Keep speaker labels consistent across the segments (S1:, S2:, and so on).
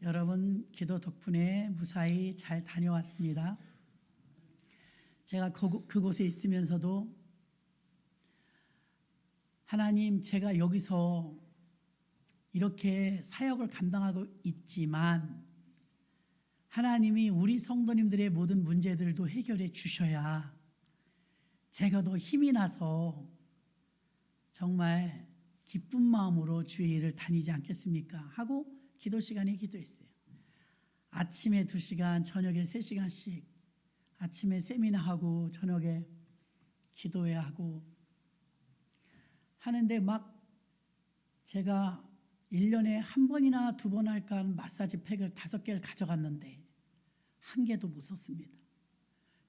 S1: 여러분 기도 덕분에 무사히 잘 다녀왔습니다. 제가 그곳에 있으면서도 하나님, 제가 여기서 이렇게 사역을 감당하고 있지만 하나님이 우리 성도님들의 모든 문제들도 해결해 주셔야 제가 더 힘이 나서 정말 기쁜 마음으로 주의 일을 다니지 않겠습니까? 하고 기도 시간에 기도했어요. 아침에 2시간, 저녁에 3시간씩 아침에 세미나하고 저녁에 기도해야 하고 하는데 막 제가 1년에 한 번이나 2번 할까 하는 마사지 팩을 5개를 가져갔는데 한 개도 못 썼습니다.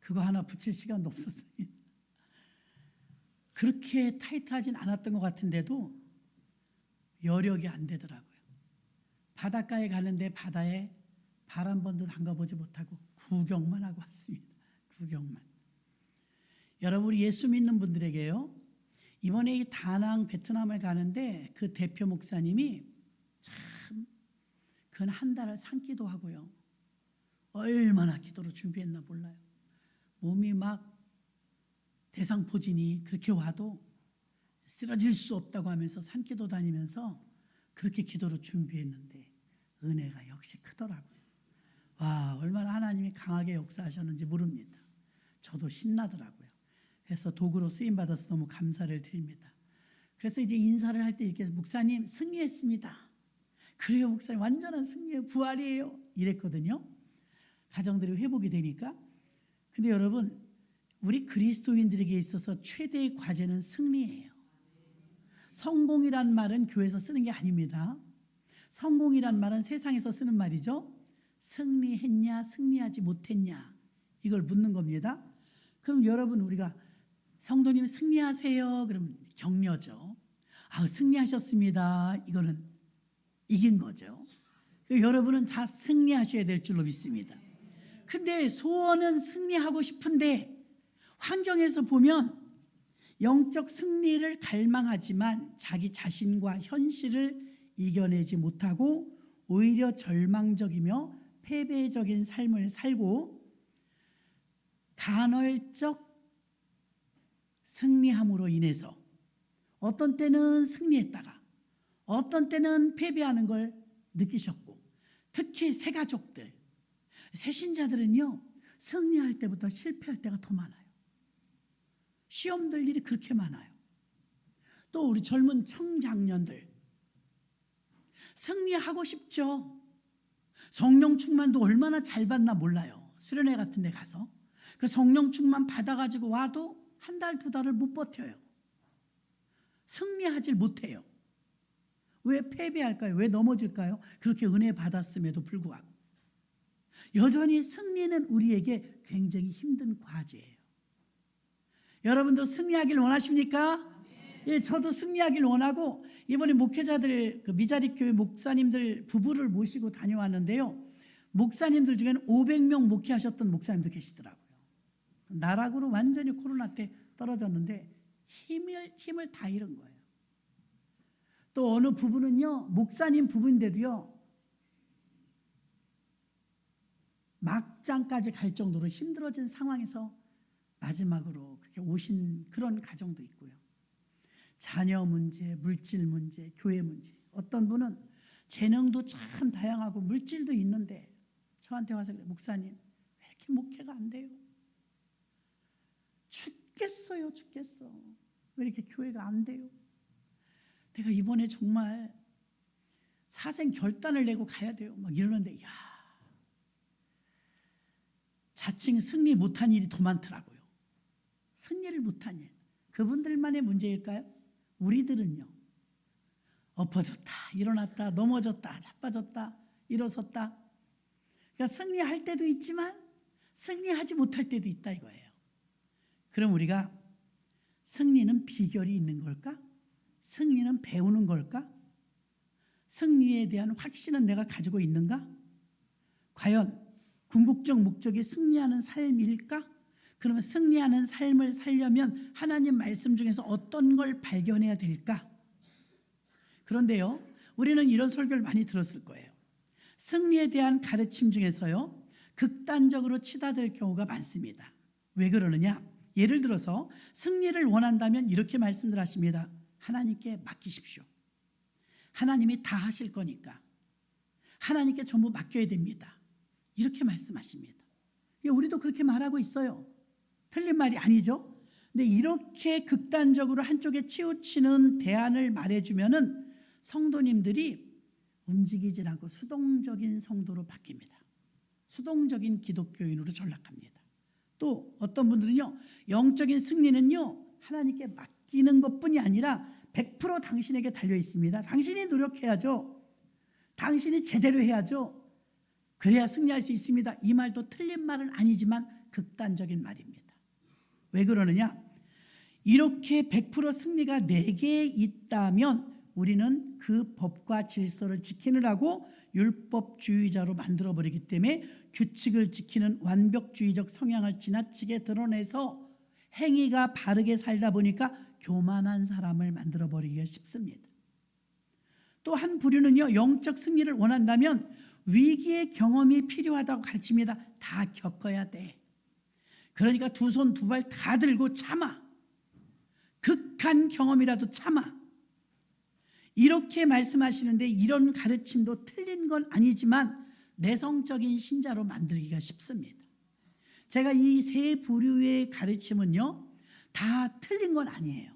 S1: 그거 하나 붙일 시간도 없었습니다. 그렇게 타이트하진 않았던 것 같은데도 여력이 안 되더라고요. 바닷가에 가는데 바다에 발 한 번도 담가보지 못하고 구경만 하고 왔습니다. 구경만. 여러분, 예수 믿는 분들에게요, 이번에 이 다낭 베트남을 가는데 그 대표 목사님이 참 근 한 달을 산기도 하고요. 얼마나 기도로 준비했나 몰라요. 몸이 막 대상포진이 그렇게 와도 쓰러질 수 없다고 하면서 산기도 다니면서 그렇게 기도로 준비했는데 은혜가 역시 크더라고요. 와, 얼마나 하나님이 강하게 역사하셨는지 모릅니다. 저도 신나더라고요. 그래서 도구로 쓰임받아서 너무 감사를 드립니다. 그래서 이제 인사를 할 때 이렇게 목사님 승리했습니다. 그래요 목사님, 완전한 승리예요. 부활이에요. 이랬거든요. 가정들이 회복이 되니까. 근데 여러분, 우리 그리스도인들에게 있어서 최대의 과제는 승리예요. 성공이란 말은 교회에서 쓰는 게 아닙니다. 성공이란 말은 세상에서 쓰는 말이죠. 승리했냐 승리하지 못했냐 이걸 묻는 겁니다. 그럼 여러분, 우리가 성도님 승리하세요 그럼 격려죠. 승리하셨습니다. 이거는 이긴 거죠. 여러분은 다 승리하셔야 될 줄로 믿습니다. 근데 소원은 승리하고 싶은데 환경에서 보면 영적 승리를 갈망하지만 자기 자신과 현실을 이겨내지 못하고 오히려 절망적이며 패배적인 삶을 살고 간헐적 승리함으로 인해서 어떤 때는 승리했다가 어떤 때는 패배하는 걸 느끼셨고, 특히 새가족들, 새신자들은요 승리할 때보다 실패할 때가 더 많아요. 시험 들 일이 그렇게 많아요. 또 우리 젊은 청장년들 승리하고 싶죠. 성령 충만도 얼마나 잘 받나 몰라요. 수련회 같은 데 가서 그 성령 충만 받아가지고 와도 한 달, 2달을 못 버텨요. 승리하질 못해요. 왜 패배할까요? 왜 넘어질까요? 그렇게 은혜 받았음에도 불구하고 여전히 승리는 우리에게 굉장히 힘든 과제예요. 여러분도 승리하길 원하십니까? 예, 저도 승리하길 원하고 이번에 목회자들, 미자립 교회 목사님들 부부를 모시고 다녀왔는데요. 목사님들 중에는 500명 목회하셨던 목사님도 계시더라고요. 나락으로 완전히 코로나 때 떨어졌는데 힘을 다 잃은 거예요. 또 어느 부부는요, 목사님 부부인데도요, 막장까지 갈 정도로 힘들어진 상황에서 마지막으로 그렇게 오신 그런 가정도 있고요. 자녀 문제, 물질 문제, 교회 문제. 어떤 분은 재능도 참 다양하고 물질도 있는데 저한테 와서 그래요. 목사님, 왜 이렇게 목회가 안 돼요? 죽겠어요, 죽겠어. 왜 이렇게 교회가 안 돼요? 내가 이번에 정말 사생 결단을 내고 가야 돼요. 막 이러는데, 야, 자칭 승리 못한 일이 더 많더라고요. 승리를 못한 일. 그분들만의 문제일까요? 우리들은요, 엎어졌다, 일어났다, 넘어졌다, 자빠졌다, 일어섰다. 그러니까 승리할 때도 있지만 승리하지 못할 때도 있다 이거예요. 그럼 우리가 승리는 비결이 있는 걸까? 승리는 배우는 걸까? 승리에 대한 확신은 내가 가지고 있는가? 과연 궁극적 목적이 승리하는 삶일까? 그러면 승리하는 삶을 살려면 하나님 말씀 중에서 어떤 걸 발견해야 될까? 그런데요, 우리는 이런 설교를 많이 들었을 거예요. 승리에 대한 가르침 중에서요, 극단적으로 치닫을 경우가 많습니다. 왜 그러느냐? 예를 들어서 승리를 원한다면 이렇게 말씀을 하십니다. 하나님께 맡기십시오. 하나님이 다 하실 거니까 하나님께 전부 맡겨야 됩니다. 이렇게 말씀하십니다. 우리도 그렇게 말하고 있어요. 틀린 말이 아니죠. 근데 이렇게 극단적으로 한쪽에 치우치는 대안을 말해주면은 성도님들이 움직이질 않고 수동적인 성도로 바뀝니다. 수동적인 기독교인으로 전락합니다. 또 어떤 분들은요, 영적인 승리는요, 하나님께 맡기는 것뿐이 아니라 100% 당신에게 달려 있습니다. 당신이 노력해야죠. 당신이 제대로 해야죠. 그래야 승리할 수 있습니다. 이 말도 틀린 말은 아니지만 극단적인 말입니다. 왜 그러느냐? 이렇게 100% 승리가 내게 있다면 우리는 그 법과 질서를 지키느라고 율법주의자로 만들어버리기 때문에 규칙을 지키는 완벽주의적 성향을 지나치게 드러내서 행위가 바르게 살다 보니까 교만한 사람을 만들어버리기가 쉽습니다. 또 한 부류는요, 영적 승리를 원한다면 위기의 경험이 필요하다고 가르칩니다. 다 겪어야 돼. 그러니까 두 손 두 발 다 들고 참아. 극한 경험이라도 참아. 이렇게 말씀하시는데 이런 가르침도 틀린 건 아니지만 내성적인 신자로 만들기가 쉽습니다. 제가 이 세 부류의 가르침은요, 다 틀린 건 아니에요.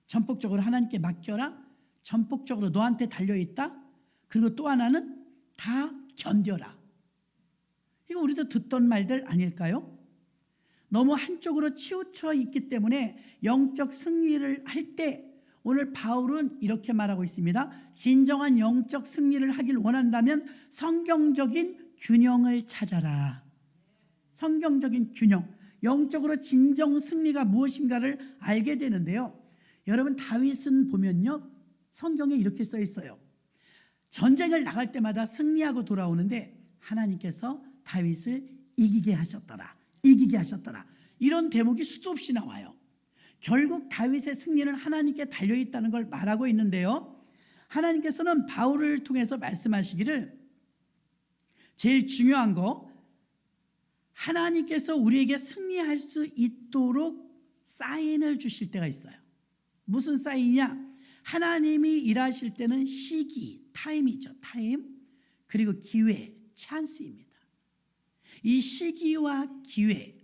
S1: 전폭적으로 하나님께 맡겨라. 전폭적으로 너한테 달려있다. 그리고 또 하나는 다 견뎌라. 이거 우리도 듣던 말들 아닐까요? 너무 한쪽으로 치우쳐 있기 때문에 영적 승리를 할 때 오늘 바울은 이렇게 말하고 있습니다. 진정한 영적 승리를 하길 원한다면 성경적인 균형을 찾아라. 성경적인 균형. 영적으로 진정 승리가 무엇인가를 알게 되는데요. 여러분, 다윗은 보면요, 성경에 이렇게 써 있어요. 전쟁을 나갈 때마다 승리하고 돌아오는데 하나님께서 다윗을 이기게 하셨더라. 이기게 하셨더라. 이런 대목이 수도 없이 나와요. 결국 다윗의 승리는 하나님께 달려있다는 걸 말하고 있는데요. 하나님께서는 바울을 통해서 말씀하시기를 제일 중요한 거, 하나님께서 우리에게 승리할 수 있도록 사인을 주실 때가 있어요. 무슨 사인이냐? 하나님이 일하실 때는 시기, 타임이죠. 타임. 그리고 기회, 찬스입니다. 이 시기와 기회,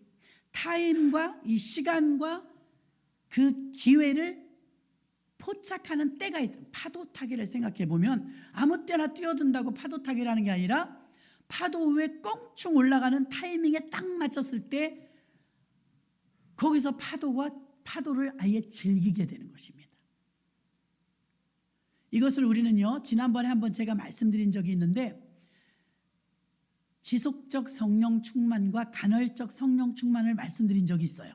S1: 타임과 이 시간과 그 기회를 포착하는 때가 있다. 파도 타기를 생각해 보면 아무 때나 뛰어든다고 파도 타기라는 게 아니라 파도 위에 껑충 올라가는 타이밍에 딱 맞췄을 때 거기서 파도를 아예 즐기게 되는 것입니다. 이것을 우리는요, 지난번에 한번 제가 말씀드린 적이 있는데 지속적 성령 충만과 간헐적 성령 충만을 말씀드린 적이 있어요.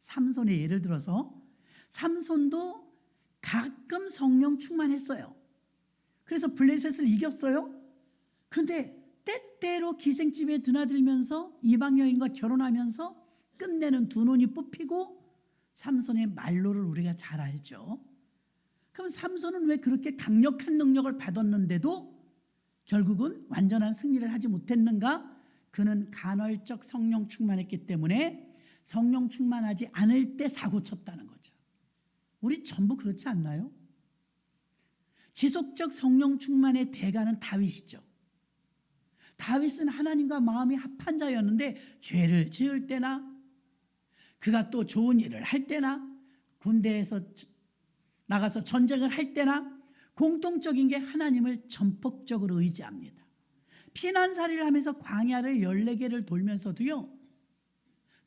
S1: 삼손의 예를 들어서 삼손도 가끔 성령 충만했어요. 그래서 블레셋을 이겼어요. 근데 때때로 기생집에 드나들면서 이방 여인과 결혼하면서 끝내는 두 눈이 뽑히고 삼손의 말로를 우리가 잘 알죠. 그럼 삼손은 왜 그렇게 강력한 능력을 받았는데도 결국은 완전한 승리를 하지 못했는가? 그는 간헐적 성령 충만했기 때문에 성령 충만하지 않을 때 사고 쳤다는 거죠. 우리 전부 그렇지 않나요? 지속적 성령 충만의 대가는 다윗이죠. 다윗은 하나님과 마음이 합한 자였는데 죄를 지을 때나 그가 또 좋은 일을 할 때나 군대에서 나가서 전쟁을 할 때나 공통적인 게 하나님을 전폭적으로 의지합니다. 피난살이를 하면서 광야를 14개를 돌면서도요,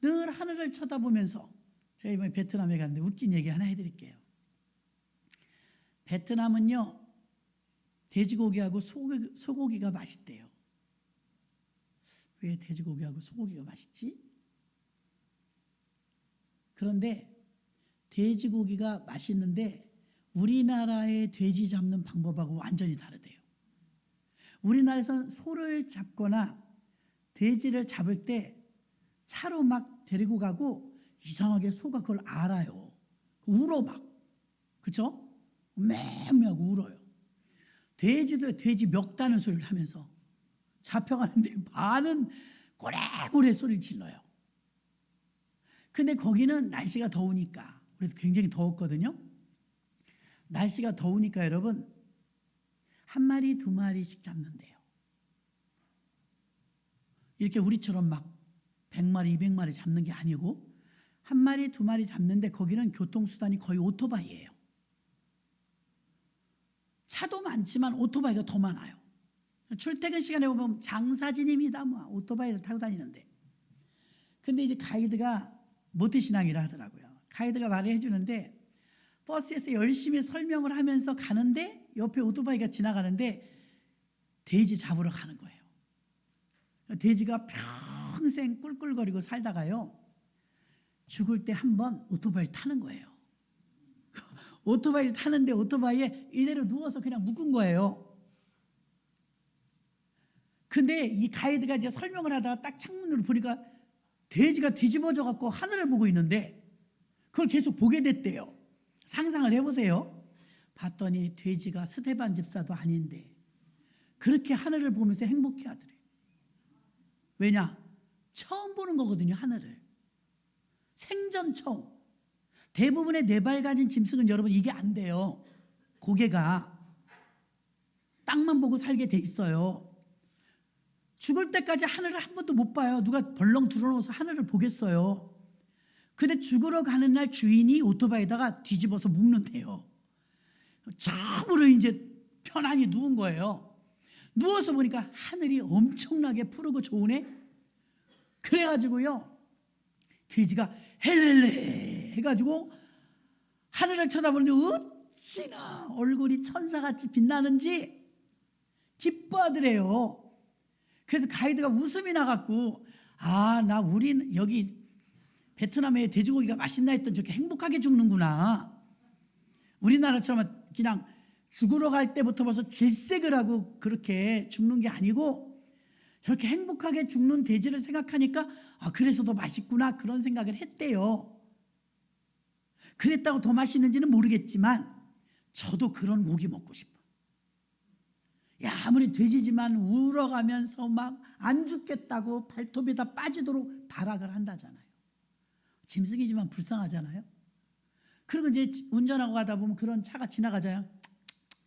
S1: 늘 하늘을 쳐다보면서, 제가 이번에 베트남에 갔는데 웃긴 얘기 하나 해드릴게요. 베트남은요, 돼지고기하고 소고기가 맛있대요. 왜 돼지고기하고 소고기가 맛있지? 그런데 돼지고기가 맛있는데 우리나라의 돼지 잡는 방법하고 완전히 다르대요. 우리나라에서는 소를 잡거나 돼지를 잡을 때 차로 막 데리고 가고 이상하게 소가 그걸 알아요. 울어 막. 그렇죠? 맹맹하고 울어요. 돼지도 돼지 멱다는 소리를 하면서 잡혀가는데 반은 고래고래 소리를 질러요. 근데 거기는 날씨가 더우니까, 우리도 굉장히 더웠거든요. 날씨가 더우니까 여러분, 한 마리 두 마리씩 잡는데요. 이렇게 우리처럼 막 100마리 200마리 잡는 게 아니고 한 마리 두 마리 잡는데 거기는 교통수단이 거의 오토바이예요. 차도 많지만 오토바이가 더 많아요. 출퇴근 시간에 보면 장사진입니다. 뭐 오토바이를 타고 다니는데. 근데 이제 가이드가 모태신앙이라 하더라고요. 가이드가 말을 해주는데 버스에서 열심히 설명을 하면서 가는데 옆에 오토바이가 지나가는데 돼지 잡으러 가는 거예요. 돼지가 평생 꿀꿀거리고 살다가요, 죽을 때 한 번 오토바이를 타는 거예요. 오토바이를 타는데 오토바이에 이대로 누워서 그냥 묶은 거예요. 근데 이 가이드가 이제 설명을 하다가 딱 창문으로 보니까 돼지가 뒤집어져 갖고 하늘을 보고 있는데 그걸 계속 보게 됐대요. 상상을 해보세요. 봤더니 돼지가 스데반 집사도 아닌데 그렇게 하늘을 보면서 행복해 하더래요. 왜냐? 처음 보는 거거든요, 하늘을. 생전 처음. 대부분의 네 발 가진 짐승은 여러분 이게 안 돼요. 고개가 땅만 보고 살게 돼 있어요. 죽을 때까지 하늘을 한 번도 못 봐요. 누가 벌렁 들어놓아서 하늘을 보겠어요. 근데 죽으러 가는 날 주인이 오토바이에다가 뒤집어서 묶는데요. 처음으로 이제 편안히 누운 거예요. 누워서 보니까 하늘이 엄청나게 푸르고 좋으네. 그래가지고요, 돼지가 헬렐레 해가지고 하늘을 쳐다보는데 어찌나 얼굴이 천사같이 빛나는지 기뻐하더래요. 그래서 가이드가 웃음이 나갖고, 나 우린 여기 베트남에 돼지고기가 맛있나 했더니 저렇게 행복하게 죽는구나. 우리나라처럼 그냥 죽으러 갈 때부터 벌써 질색을 하고 그렇게 죽는 게 아니고 저렇게 행복하게 죽는 돼지를 생각하니까 그래서 더 맛있구나, 그런 생각을 했대요. 그랬다고 더 맛있는지는 모르겠지만 저도 그런 고기 먹고 싶어. 야, 아무리 돼지지만 울어가면서 막 안 죽겠다고 발톱에다 빠지도록 발악을 한다잖아요. 짐승이지만 불쌍하잖아요. 그리고 이제 운전하고 가다 보면 그런 차가 지나가잖아요.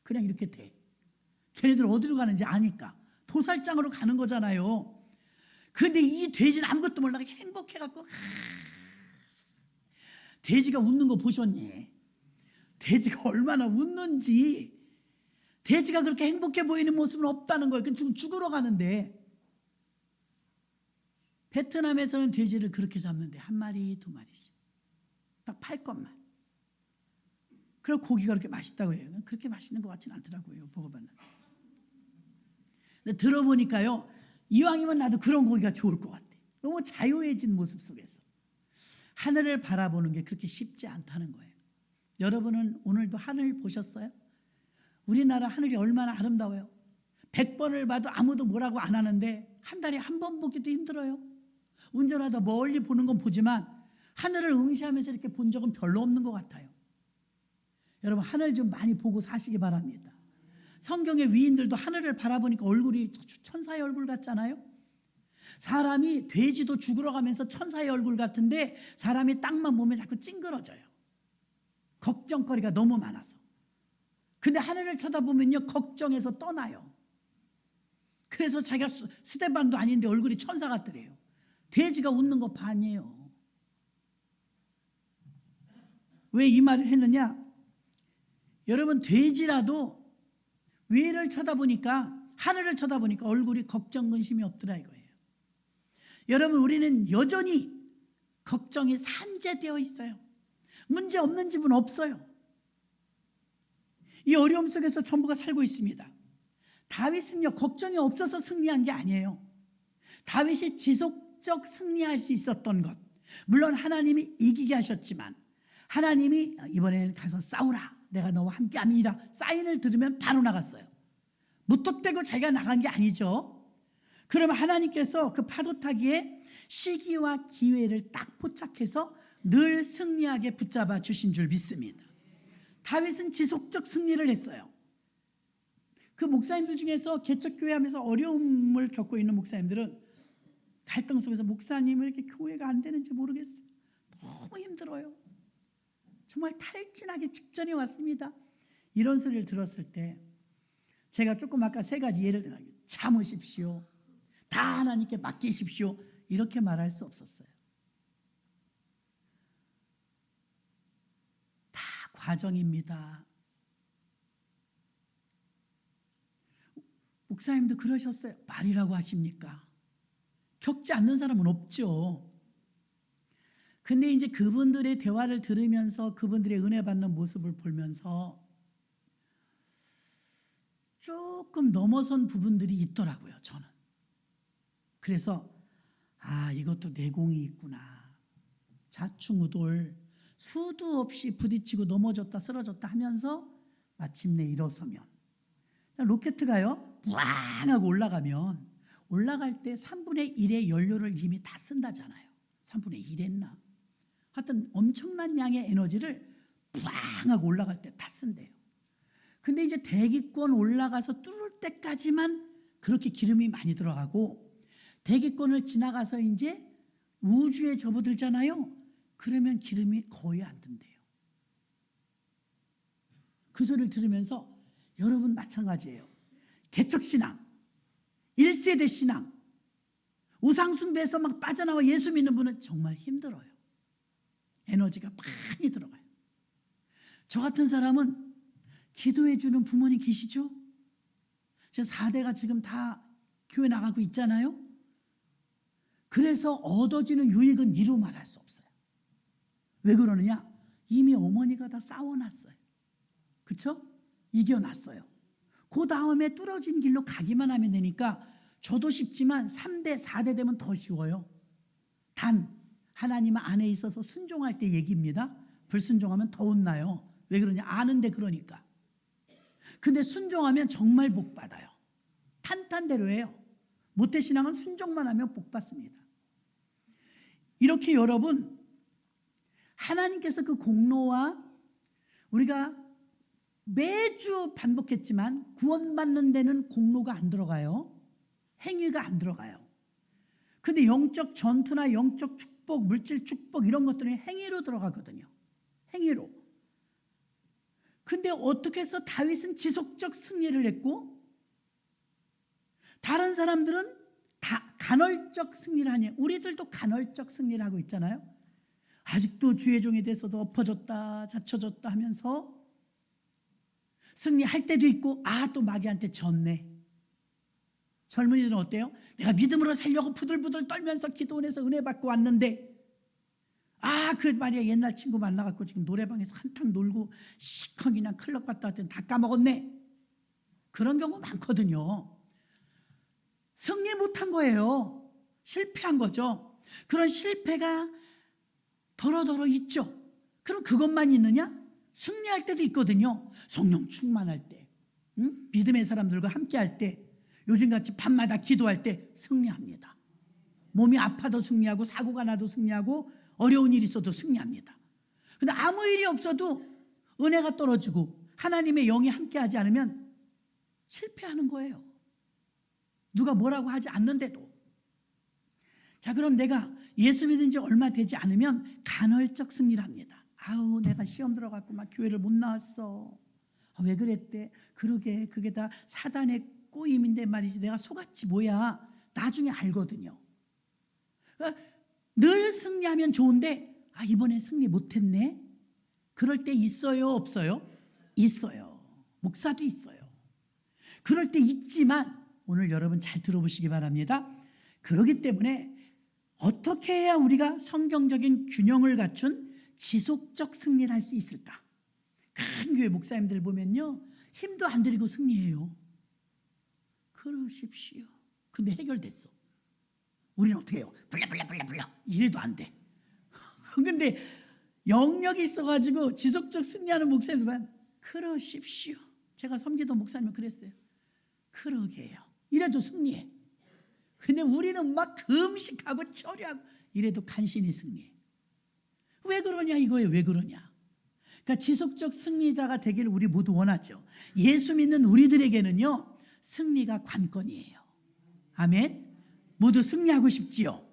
S1: 그냥 이렇게 돼. 걔네들 어디로 가는지 아니까 도살장으로 가는 거잖아요. 그런데 이 돼지는 아무것도 몰라서 행복해갖고, 돼지가 웃는 거 보셨니? 돼지가 얼마나 웃는지. 돼지가 그렇게 행복해 보이는 모습은 없다는 거예요. 지금 죽으러 가는데. 베트남에서는 돼지를 그렇게 잡는데 한 마리 두 마리씩 딱 팔 것만. 그리고 고기가 그렇게 맛있다고 해요. 그렇게 맛있는 것 같지는 않더라고요, 먹어봤는데. 근데 들어보니까요, 이왕이면 나도 그런 고기가 좋을 것 같아. 너무 자유해진 모습 속에서 하늘을 바라보는 게 그렇게 쉽지 않다는 거예요. 여러분은 오늘도 하늘 보셨어요? 우리나라 하늘이 얼마나 아름다워요. 100번을 봐도 아무도 뭐라고 안 하는데 한 달에 한 번 보기도 힘들어요. 운전하다 멀리 보는 건 보지만 하늘을 응시하면서 이렇게 본 적은 별로 없는 것 같아요. 여러분, 하늘 좀 많이 보고 사시기 바랍니다. 성경의 위인들도 하늘을 바라보니까 얼굴이 천사의 얼굴 같잖아요. 사람이, 돼지도 죽으러 가면서 천사의 얼굴 같은데 사람이 땅만 보면 자꾸 찡그러져요. 걱정거리가 너무 많아서. 근데 하늘을 쳐다보면요, 걱정해서 떠나요. 그래서 자기가 스데반도 아닌데 얼굴이 천사 같더래요. 돼지가 웃는 거 반이에요. 왜 이 말을 했느냐? 여러분, 돼지라도 위를 쳐다보니까, 하늘을 쳐다보니까 얼굴이 걱정 근심이 없더라 이거예요. 여러분, 우리는 여전히 걱정이 산재되어 있어요. 문제 없는 집은 없어요. 이 어려움 속에서 전부가 살고 있습니다. 다윗은요, 걱정이 없어서 승리한 게 아니에요. 다윗이 지속적 승리할 수 있었던 것, 물론 하나님이 이기게 하셨지만 하나님이 이번에는 가서 싸우라, 내가 너와 함께 함이라 사인을 들으면 바로 나갔어요. 무턱대고 자기가 나간 게 아니죠. 그러면 하나님께서 그 파도 타기에 시기와 기회를 딱 포착해서 늘 승리하게 붙잡아 주신 줄 믿습니다. 다윗은 지속적 승리를 했어요. 그 목사님들 중에서 개척교회 하면서 어려움을 겪고 있는 목사님들은 갈등 속에서 목사님 왜 이렇게 교회가 안 되는지 모르겠어요. 너무 힘들어요. 정말 탈진하기 직전에 왔습니다. 이런 소리를 들었을 때 제가 조금 아까 세 가지 예를 들어요. 참으십시오. 다 하나님께 맡기십시오. 이렇게 말할 수 없었어요. 다 과정입니다. 목사님도 그러셨어요. 말이라고 하십니까? 겪지 않는 사람은 없죠. 근데 이제 그분들의 대화를 들으면서 그분들의 은혜 받는 모습을 보면서 조금 넘어선 부분들이 있더라고요, 저는. 그래서 이것도 내공이 있구나. 자충우돌 수도 없이 부딪히고 넘어졌다 쓰러졌다 하면서 마침내 일어서면 로켓가요 뿌앙 하고 올라가면 올라갈 때 3분의 1의 연료를 이미 다 쓴다잖아요. 3분의 1 했나? 하여튼 엄청난 양의 에너지를 뿌앙 하고 올라갈 때 다 쓴대요. 근데 이제 대기권 올라가서 뚫을 때까지만 그렇게 기름이 많이 들어가고 대기권을 지나가서 이제 우주에 접어들잖아요. 그러면 기름이 거의 안 든대요. 그 소리를 들으면서 여러분 마찬가지예요. 개척신앙, 1세대 신앙, 우상숭배에서 막 빠져나와 예수 믿는 분은 정말 힘들어요. 에너지가 많이 들어가요. 저 같은 사람은 기도해 주는 부모님 계시죠? 제 4대가 지금 다 교회 나가고 있잖아요. 그래서 얻어지는 유익은 이루 말할 수 없어요. 왜 그러느냐? 이미 어머니가 다 싸워놨어요. 그렇죠? 이겨놨어요. 그 다음에 뚫어진 길로 가기만 하면 되니까 저도 쉽지만 3대, 4대 되면 더 쉬워요. 단 하나님 안에 있어서 순종할 때 얘기입니다. 불순종하면 더 혼나요. 왜 그러냐? 아는데 그러니까. 근데 순종하면 정말 복 받아요. 탄탄대로 해요. 모태신앙은 순종만 하면 복 받습니다. 이렇게 여러분 하나님께서 그 공로와 우리가 매주 반복했지만 구원받는 데는 공로가 안 들어가요. 행위가 안 들어가요. 근데 영적 전투나 영적 축복, 물질 축복 이런 것들은 행위로 들어가거든요. 행위로. 근데 어떻게 해서 다윗은 지속적 승리를 했고 다른 사람들은 다 간헐적 승리를 하냐. 우리들도 간헐적 승리를 하고 있잖아요. 아직도 주의 종이 돼서도 엎어졌다 자쳐졌다 하면서 승리할 때도 있고 또 마귀한테 졌네. 젊은이들은 어때요? 내가 믿음으로 살려고 부들부들 떨면서 기도원에서 은혜 받고 왔는데 그 말이야 옛날 친구 만나갖고 지금 노래방에서 한탕 놀고 시커 그냥 클럽 갔다 왔더니 다 까먹었네. 그런 경우 많거든요. 승리 못한 거예요. 실패한 거죠. 그런 실패가 더러더러 있죠. 그럼 그것만 있느냐? 승리할 때도 있거든요. 성령 충만할 때, 믿음의 사람들과 함께 할 때, 요즘같이 밤마다 기도할 때 승리합니다. 몸이 아파도 승리하고 사고가 나도 승리하고 어려운 일이 있어도 승리합니다. 근데 아무 일이 없어도 은혜가 떨어지고 하나님의 영이 함께하지 않으면 실패하는 거예요. 누가 뭐라고 하지 않는데도. 자, 그럼 내가 예수 믿은 지 얼마 되지 않으면 간헐적 승리를 합니다. 내가 시험 들어갔고 막 교회를 못 나왔어. 왜 그랬대? 그러게 그게 다 사단의 꼬임인데 말이지 내가 속았지 뭐야. 나중에 알거든요. 늘 승리하면 좋은데 이번엔 승리 못했네. 그럴 때 있어요 없어요? 있어요. 목사도 있어요. 그럴 때 있지만 오늘 여러분 잘 들어보시기 바랍니다. 그렇기 때문에 어떻게 해야 우리가 성경적인 균형을 갖춘 지속적 승리를 할 수 있을까? 큰 교회 목사님들 보면요 힘도 안 들이고 승리해요. 그러십시오. 근데 해결됐어. 우리는 어떻게 해요? 불러 이래도 안 돼. 근데 영역이 있어가지고 지속적 승리하는 목사님들만 그러십시오. 제가 섬기던 목사님은 그랬어요. 그러게요. 이래도 승리해. 근데 우리는 막 금식하고 처리하고 이래도 간신히 승리해. 왜 그러냐 이거예요. 왜 그러냐. 그러니까 지속적 승리자가 되기를 우리 모두 원하죠. 예수 믿는 우리들에게는요 승리가 관건이에요. 아멘. 모두 승리하고 싶지요.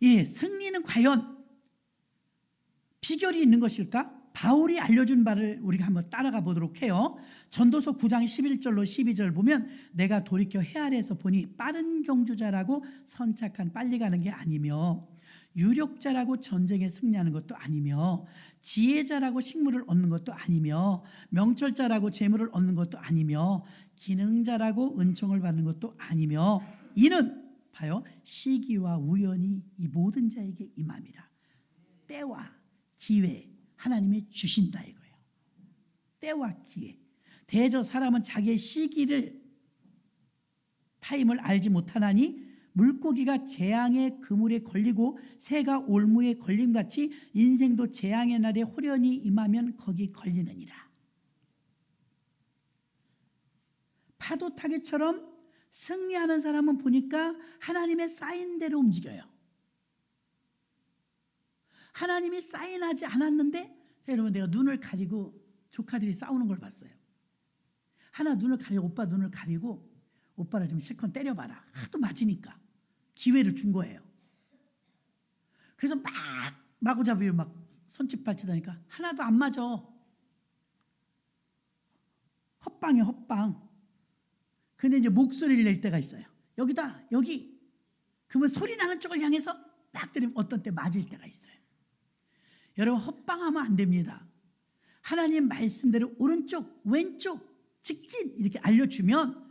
S1: 예, 승리는 과연 비결이 있는 것일까? 바울이 알려준 바를 우리가 한번 따라가 보도록 해요. 전도서 9장 11절로 12절 보면 내가 돌이켜 해 아래에서 보니 빠른 경주자라고 선착한 빨리 가는 게 아니며 유력자라고 전쟁에 승리하는 것도 아니며 지혜자라고 식물을 얻는 것도 아니며 명철자라고 재물을 얻는 것도 아니며 기능자라고 은총을 받는 것도 아니며 이는 봐요, 시기와 우연이 이 모든 자에게 임함이라. 때와 기회 하나님이 주신다 이거예요. 때와 기회. 대저 사람은 자기의 시기를 타임을 알지 못하나니 물고기가 재앙의 그물에 걸리고 새가 올무에 걸림같이 인생도 재앙의 날에 호련히 임하면 거기 걸리느니라. 파도 타기처럼 승리하는 사람은 보니까 하나님의 사인대로 움직여요. 하나님이 사인하지 않았는데, 여러분, 내가 눈을 가리고 조카들이 싸우는 걸 봤어요. 하나 눈을 가리고, 오빠 눈을 가리고 오빠를 좀 실컷 때려봐라. 하도 맞으니까 기회를 준 거예요. 그래서 막 마구잡이로 막 손짓 발치다니까 하나도 안 맞아. 헛방이에요, 헛방. 근데 이제 목소리를 낼 때가 있어요. 여기다, 여기. 그러면 소리 나는 쪽을 향해서 딱 때리면 어떤 때 맞을 때가 있어요. 여러분, 헛방하면 안 됩니다. 하나님 말씀대로 오른쪽, 왼쪽, 직진 이렇게 알려주면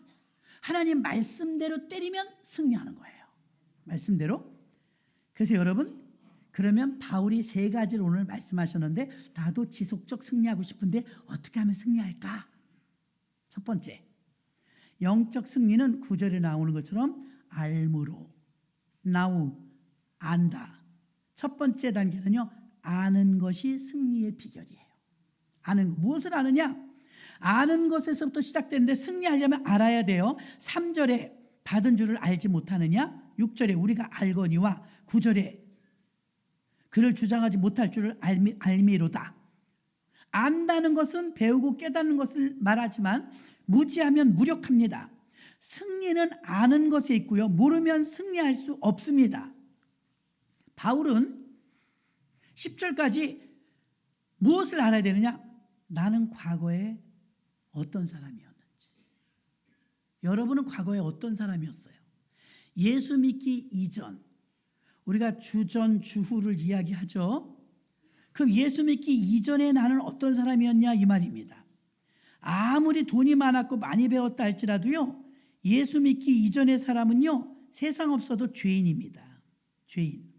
S1: 하나님 말씀대로 때리면 승리하는 거예요. 말씀대로. 그래서 여러분, 그러면 바울이 세 가지를 오늘 말씀하셨는데 나도 지속적 승리하고 싶은데 어떻게 하면 승리할까? 첫 번째, 영적 승리는 9절에 나오는 것처럼 알므로, 나우, 안다. 첫 번째 단계는요, 아는 것이 승리의 비결이에요. 아는 것. 무엇을 아느냐? 아는 것에서부터 시작되는데 승리하려면 알아야 돼요. 3절에 받은 줄을 알지 못하느냐? 6절에 우리가 알거니와 9절에 그를 주장하지 못할 줄을 알미로다. 안다는 것은 배우고 깨닫는 것을 말하지만 무지하면 무력합니다. 승리는 아는 것에 있고요, 모르면 승리할 수 없습니다. 바울은 10절까지 무엇을 알아야 되느냐? 나는 과거에 어떤 사람이었는지. 여러분은 과거에 어떤 사람이었어요? 예수 믿기 이전, 우리가 주전, 주후를 이야기하죠. 그럼 예수 믿기 이전에 나는 어떤 사람이었냐 이 말입니다. 아무리 돈이 많았고 많이 배웠다 할지라도요, 예수 믿기 이전의 사람은요, 세상 없어도 죄인입니다. 죄인.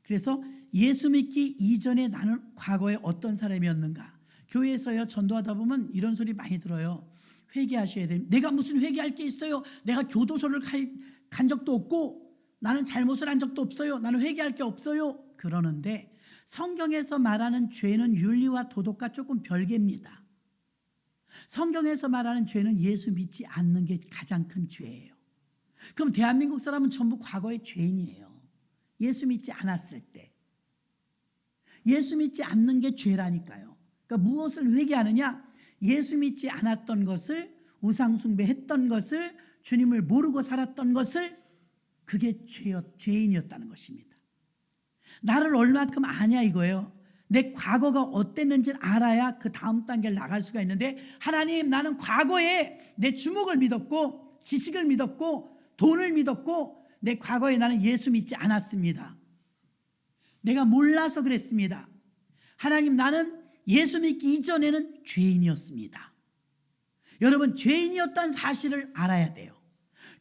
S1: 그래서 예수 믿기 이전에 나는 과거에 어떤 사람이었는가. 교회에서요, 전도하다 보면 이런 소리 많이 들어요. 회개하셔야 됩니다. 내가 무슨 회개할 게 있어요? 내가 교도소를 간 적도 없고 나는 잘못을 한 적도 없어요. 나는 회개할 게 없어요. 그러는데 성경에서 말하는 죄는 윤리와 도덕과 조금 별개입니다. 성경에서 말하는 죄는 예수 믿지 않는 게 가장 큰 죄예요. 그럼 대한민국 사람은 전부 과거의 죄인이에요. 예수 믿지 않았을 때. 예수 믿지 않는 게 죄라니까요. 그러니까 무엇을 회개하느냐? 예수 믿지 않았던 것을, 우상숭배했던 것을, 주님을 모르고 살았던 것을, 그게 죄인이었다는 것입니다. 나를 얼마큼 아냐 이거예요. 내 과거가 어땠는지를 알아야 그 다음 단계를 나갈 수가 있는데, 하나님, 나는 과거에 내 주목을 믿었고 지식을 믿었고 돈을 믿었고 내 과거에 나는 예수 믿지 않았습니다. 내가 몰라서 그랬습니다. 하나님, 나는 예수 믿기 이전에는 죄인이었습니다. 여러분, 죄인이었다는 사실을 알아야 돼요.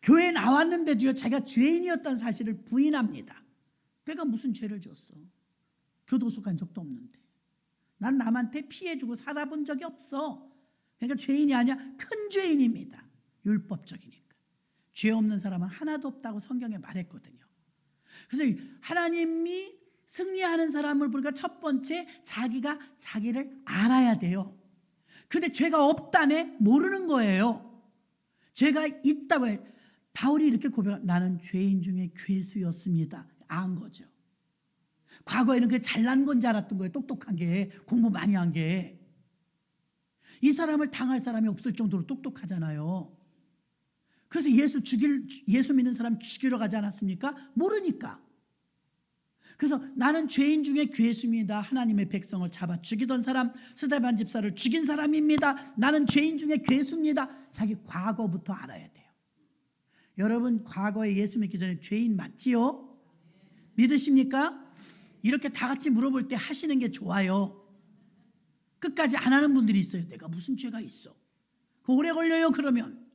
S1: 교회에 나왔는데도요, 자기가 죄인이었다는 사실을 부인합니다. 내가 무슨 죄를 졌어? 교도소 간 적도 없는데. 난 남한테 피해주고 살아본 적이 없어. 그러니까 죄인이 아니야. 큰 죄인입니다. 율법적이니까. 죄 없는 사람은 하나도 없다고 성경에 말했거든요. 그래서 하나님이 승리하는 사람을 보니까 첫 번째, 자기가 자기를 알아야 돼요. 근데 죄가 없다네? 모르는 거예요. 죄가 있다고 해. 바울이 이렇게 고백하고, 나는 죄인 중에 괴수였습니다. 안 거죠. 과거에는 그 잘난 건 줄 알았던 거예요. 똑똑한 게, 공부 많이 한 게. 이 사람을 당할 사람이 없을 정도로 똑똑하잖아요. 그래서 예수 믿는 사람 죽이러 가지 않았습니까? 모르니까. 그래서 나는 죄인 중에 괴수입니다. 하나님의 백성을 잡아 죽이던 사람, 스데반 집사를 죽인 사람입니다. 나는 죄인 중에 괴수입니다. 자기 과거부터 알아야 돼요. 여러분, 과거에 예수 믿기 전에 죄인 맞지요? 믿으십니까? 이렇게 다 같이 물어볼 때 하시는 게 좋아요. 끝까지 안 하는 분들이 있어요. 내가 무슨 죄가 있어? 그 오래 걸려요, 그러면.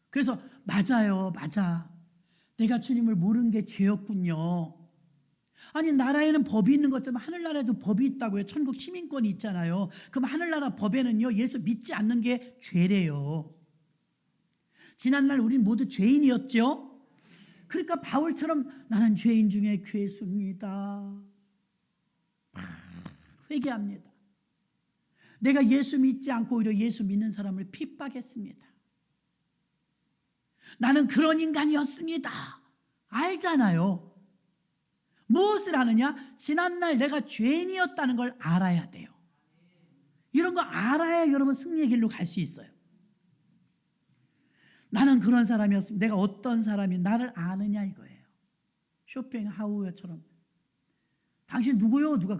S1: 그래서 맞아요, 맞아. 내가 주님을 모르는 게 죄였군요. 아니, 나라에는 법이 있는 것처럼 하늘나라에도 법이 있다고요. 천국 시민권이 있잖아요. 그럼 하늘나라 법에는요, 예수 믿지 않는 게 죄래요. 지난날 우린 모두 죄인이었죠. 그러니까 바울처럼 나는 죄인 중에 괴수입니다. 회개합니다. 내가 예수 믿지 않고 오히려 예수 믿는 사람을 핍박했습니다. 나는 그런 인간이었습니다. 알잖아요. 무엇을 아느냐? 지난날 내가 죄인이었다는 걸 알아야 돼요. 이런 거 알아야 여러분 승리의 길로 갈 수 있어요. 나는 그런 사람이었습니다. 내가 어떤 사람이 나를 아느냐 이거예요. 쇼팽하우어처럼 당신 누구요? 누가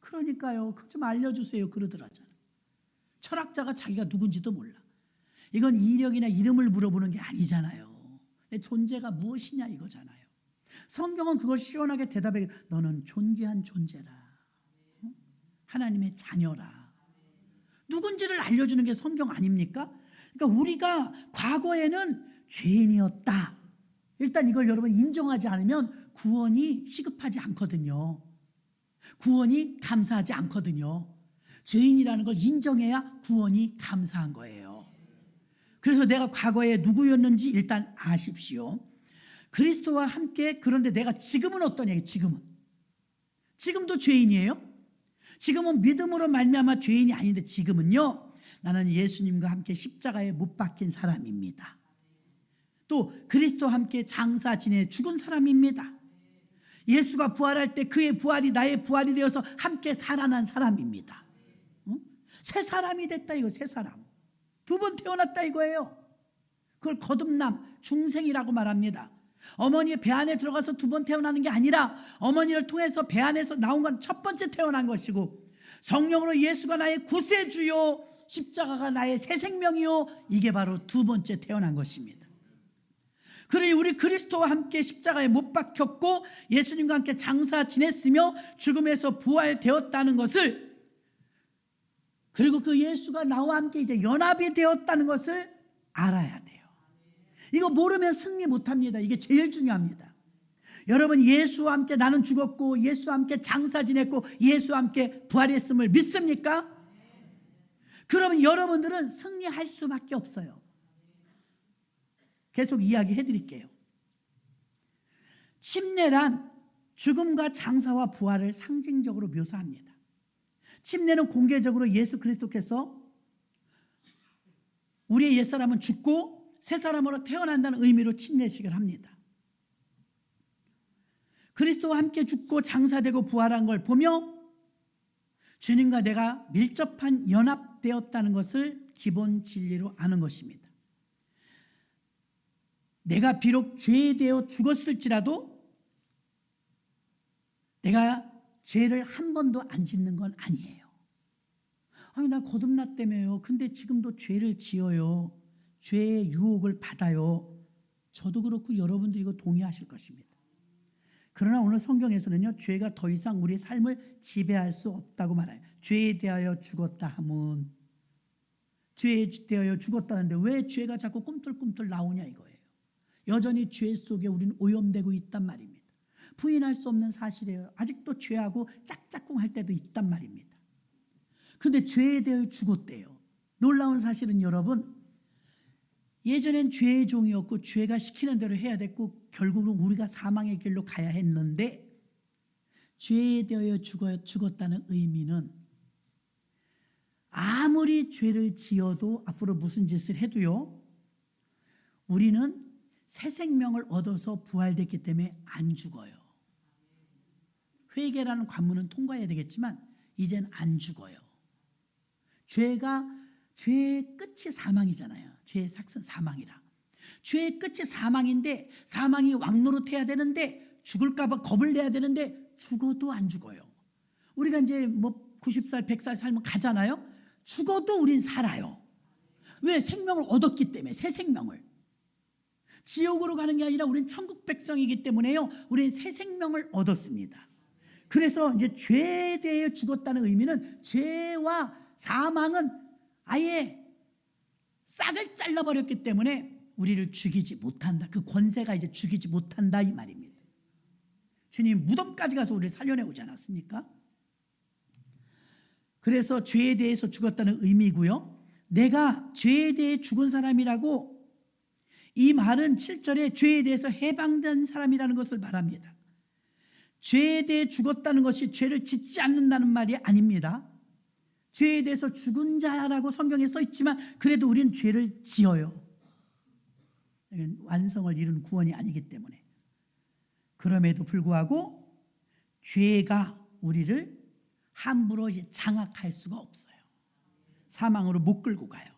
S1: 그러니까요. 그거 좀 알려주세요. 그러더라잖아요. 철학자가 자기가 누군지도 몰라. 이건 이력이나 이름을 물어보는 게 아니잖아요. 내 존재가 무엇이냐 이거잖아요. 성경은 그걸 시원하게 대답해. 너는 존귀한 존재라. 하나님의 자녀라. 누군지를 알려주는 게 성경 아닙니까? 그러니까 우리가 과거에는 죄인이었다. 일단 이걸 여러분 인정하지 않으면 구원이 시급하지 않거든요. 구원이 감사하지 않거든요. 죄인이라는 걸 인정해야 구원이 감사한 거예요. 그래서 내가 과거에 누구였는지 일단 아십시오. 그리스도와 함께. 그런데 내가 지금은 어떠냐? 지금도 죄인이에요. 지금은 믿음으로 말미암아 죄인이 아닌데 지금은요, 나는 예수님과 함께 십자가에 못 박힌 사람입니다. 또 그리스도와 함께 장사 지내 죽은 사람입니다. 예수가 부활할 때 그의 부활이 나의 부활이 되어서 함께 살아난 사람입니다. 새 사람이 됐다 이거. 새 사람. 두 번 태어났다 이거예요. 그걸 거듭남, 중생이라고 말합니다. 어머니의 배 안에 들어가서 두 번 태어나는 게 아니라 어머니를 통해서 배 안에서 나온 건 첫 번째 태어난 것이고, 성령으로 예수가 나의 구세주요, 십자가가 나의 새 생명이요, 이게 바로 두 번째 태어난 것입니다. 그러니 우리 그리스도와 함께 십자가에 못 박혔고 예수님과 함께 장사 지냈으며 죽음에서 부활되었다는 것을, 그리고 그 예수가 나와 함께 이제 연합이 되었다는 것을 알아야 돼요. 이거 모르면 승리 못합니다. 이게 제일 중요합니다. 여러분, 예수와 함께 나는 죽었고 예수와 함께 장사 지냈고 예수와 함께 부활했음을 믿습니까? 그러면 여러분들은 승리할 수밖에 없어요. 계속 이야기해 드릴게요. 침례란 죽음과 장사와 부활을 상징적으로 묘사합니다. 침례는 공개적으로 예수 그리스도께서 우리의 옛사람은 죽고 새 사람으로 태어난다는 의미로 침례식을 합니다. 그리스도와 함께 죽고 장사되고 부활한 걸 보며 주님과 내가 밀접한 연합되었다는 것을 기본 진리로 아는 것입니다. 내가 비록 죄에 대해 죽었을지라도 내가 죄를 한 번도 안 짓는 건 아니에요. 아니, 나 거듭났다며요. 근데 지금도 죄를 지어요. 죄의 유혹을 받아요. 저도 그렇고 여러분도 이거 동의하실 것입니다. 그러나 오늘 성경에서는요, 죄가 더 이상 우리의 삶을 지배할 수 없다고 말해요. 죄에 대하여 죽었다 하면, 죄에 대하여 죽었다는데 왜 죄가 자꾸 꿈틀꿈틀 나오냐 이거예요. 여전히 죄 속에 우리는 오염되고 있단 말입니다. 부인할 수 없는 사실이에요. 아직도 죄하고 짝짝꿍 할 때도 있단 말입니다. 그런데 죄에 대하여 죽었대요. 놀라운 사실은 여러분, 예전엔 죄의 종이었고 죄가 시키는 대로 해야 됐고 결국은 우리가 사망의 길로 가야 했는데, 죄에 대하여 죽었다는 의미는 아무리 죄를 지어도 앞으로 무슨 짓을 해도요, 우리는 새 생명을 얻어서 부활됐기 때문에 안 죽어요. 회개라는 관문은 통과해야 되겠지만 이젠 안 죽어요. 죄의 끝이 사망이잖아요. 죄의 삭은 사망이라. 죄의 끝이 사망인데 사망이 왕노릇해야 되는데 죽을까 봐 겁을 내야 되는데 죽어도 안 죽어요. 우리가 이제 뭐 90살, 100살 살면 가잖아요. 죽어도 우린 살아요. 왜? 생명을 얻었기 때문에, 새 생명을. 지옥으로 가는 게 아니라 우린 천국 백성이기 때문에요. 우린 새 생명을 얻었습니다. 그래서 이제 죄에 대해 죽었다는 의미는 죄와 사망은 아예 싹을 잘라버렸기 때문에 우리를 죽이지 못한다. 그 권세가 이제 죽이지 못한다 이 말입니다. 주님 무덤까지 가서 우리를 살려내오지 않았습니까? 그래서 죄에 대해서 죽었다는 의미고요. 내가 죄에 대해 죽은 사람이라고, 이 말은 7절에 죄에 대해서 해방된 사람이라는 것을 말합니다. 죄에 대해 죽었다는 것이 죄를 짓지 않는다는 말이 아닙니다. 죄에 대해서 죽은 자라고 성경에 써 있지만 그래도 우리는 죄를 지어요. 완성을 이룬 구원이 아니기 때문에. 그럼에도 불구하고 죄가 우리를 함부로 이제 장악할 수가 없어요. 사망으로 못 끌고 가요.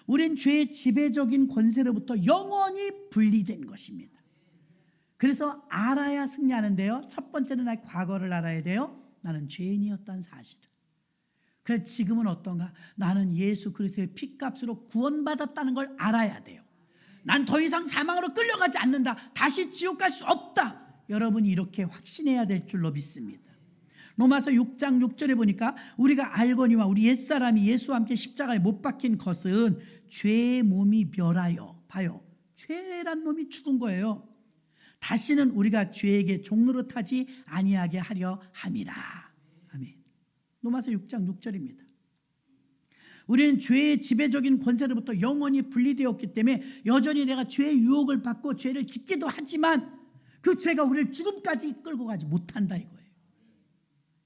S1: 우린 죄의 지배적인 권세로부터 영원히 분리된 것입니다. 그래서 알아야 승리하는데요. 첫 번째는 나의 과거를 알아야 돼요. 나는 죄인이었다는 사실을. 그래서 지금은 어떤가? 나는 예수 그리스도의 피값으로 구원받았다는 걸 알아야 돼요. 난 더 이상 사망으로 끌려가지 않는다. 다시 지옥 갈 수 없다. 여러분이 이렇게 확신해야 될 줄로 믿습니다. 로마서 6장 6절에 보니까 우리가 알거니와 우리 옛사람이 예수와 함께 십자가에 못 박힌 것은 죄의 몸이 멸하여, 봐요, 죄란 놈이 죽은 거예요. 다시는 우리가 죄에게 종노릇하지 아니하게 하려 함이라. 아멘. 로마서 6장 6절입니다. 우리는 죄의 지배적인 권세로부터 영원히 분리되었기 때문에 여전히 내가 죄의 유혹을 받고 죄를 짓기도 하지만 그 죄가 우리를 죽음까지 끌고 가지 못한다 이거예요.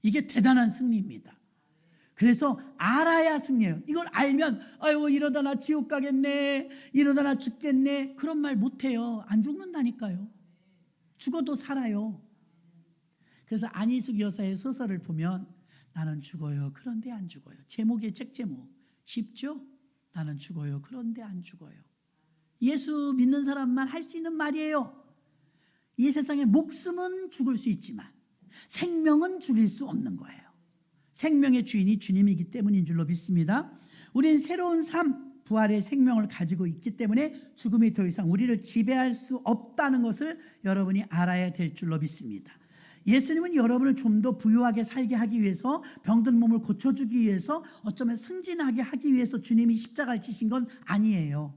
S1: 이게 대단한 승리입니다. 그래서 알아야 승리해요. 이걸 알면 아유 이러다 나 지옥 가겠네, 이러다 나 죽겠네, 그런 말 못해요. 안 죽는다니까요. 죽어도 살아요. 그래서 안희숙 여사의 소설을 보면 나는 죽어요 그런데 안 죽어요. 제목의 책 제목 쉽죠? 나는 죽어요 그런데 안 죽어요. 예수 믿는 사람만 할 수 있는 말이에요. 이 세상에 목숨은 죽을 수 있지만 생명은 죽일 수 없는 거예요. 생명의 주인이 주님이기 때문인 줄로 믿습니다. 우리는 새로운 삶, 부활의 생명을 가지고 있기 때문에 죽음이 더 이상 우리를 지배할 수 없다는 것을 여러분이 알아야 될 줄로 믿습니다. 예수님은 여러분을 좀 더 부유하게 살게 하기 위해서, 병든 몸을 고쳐주기 위해서, 어쩌면 승진하게 하기 위해서 주님이 십자가를 지신 건 아니에요.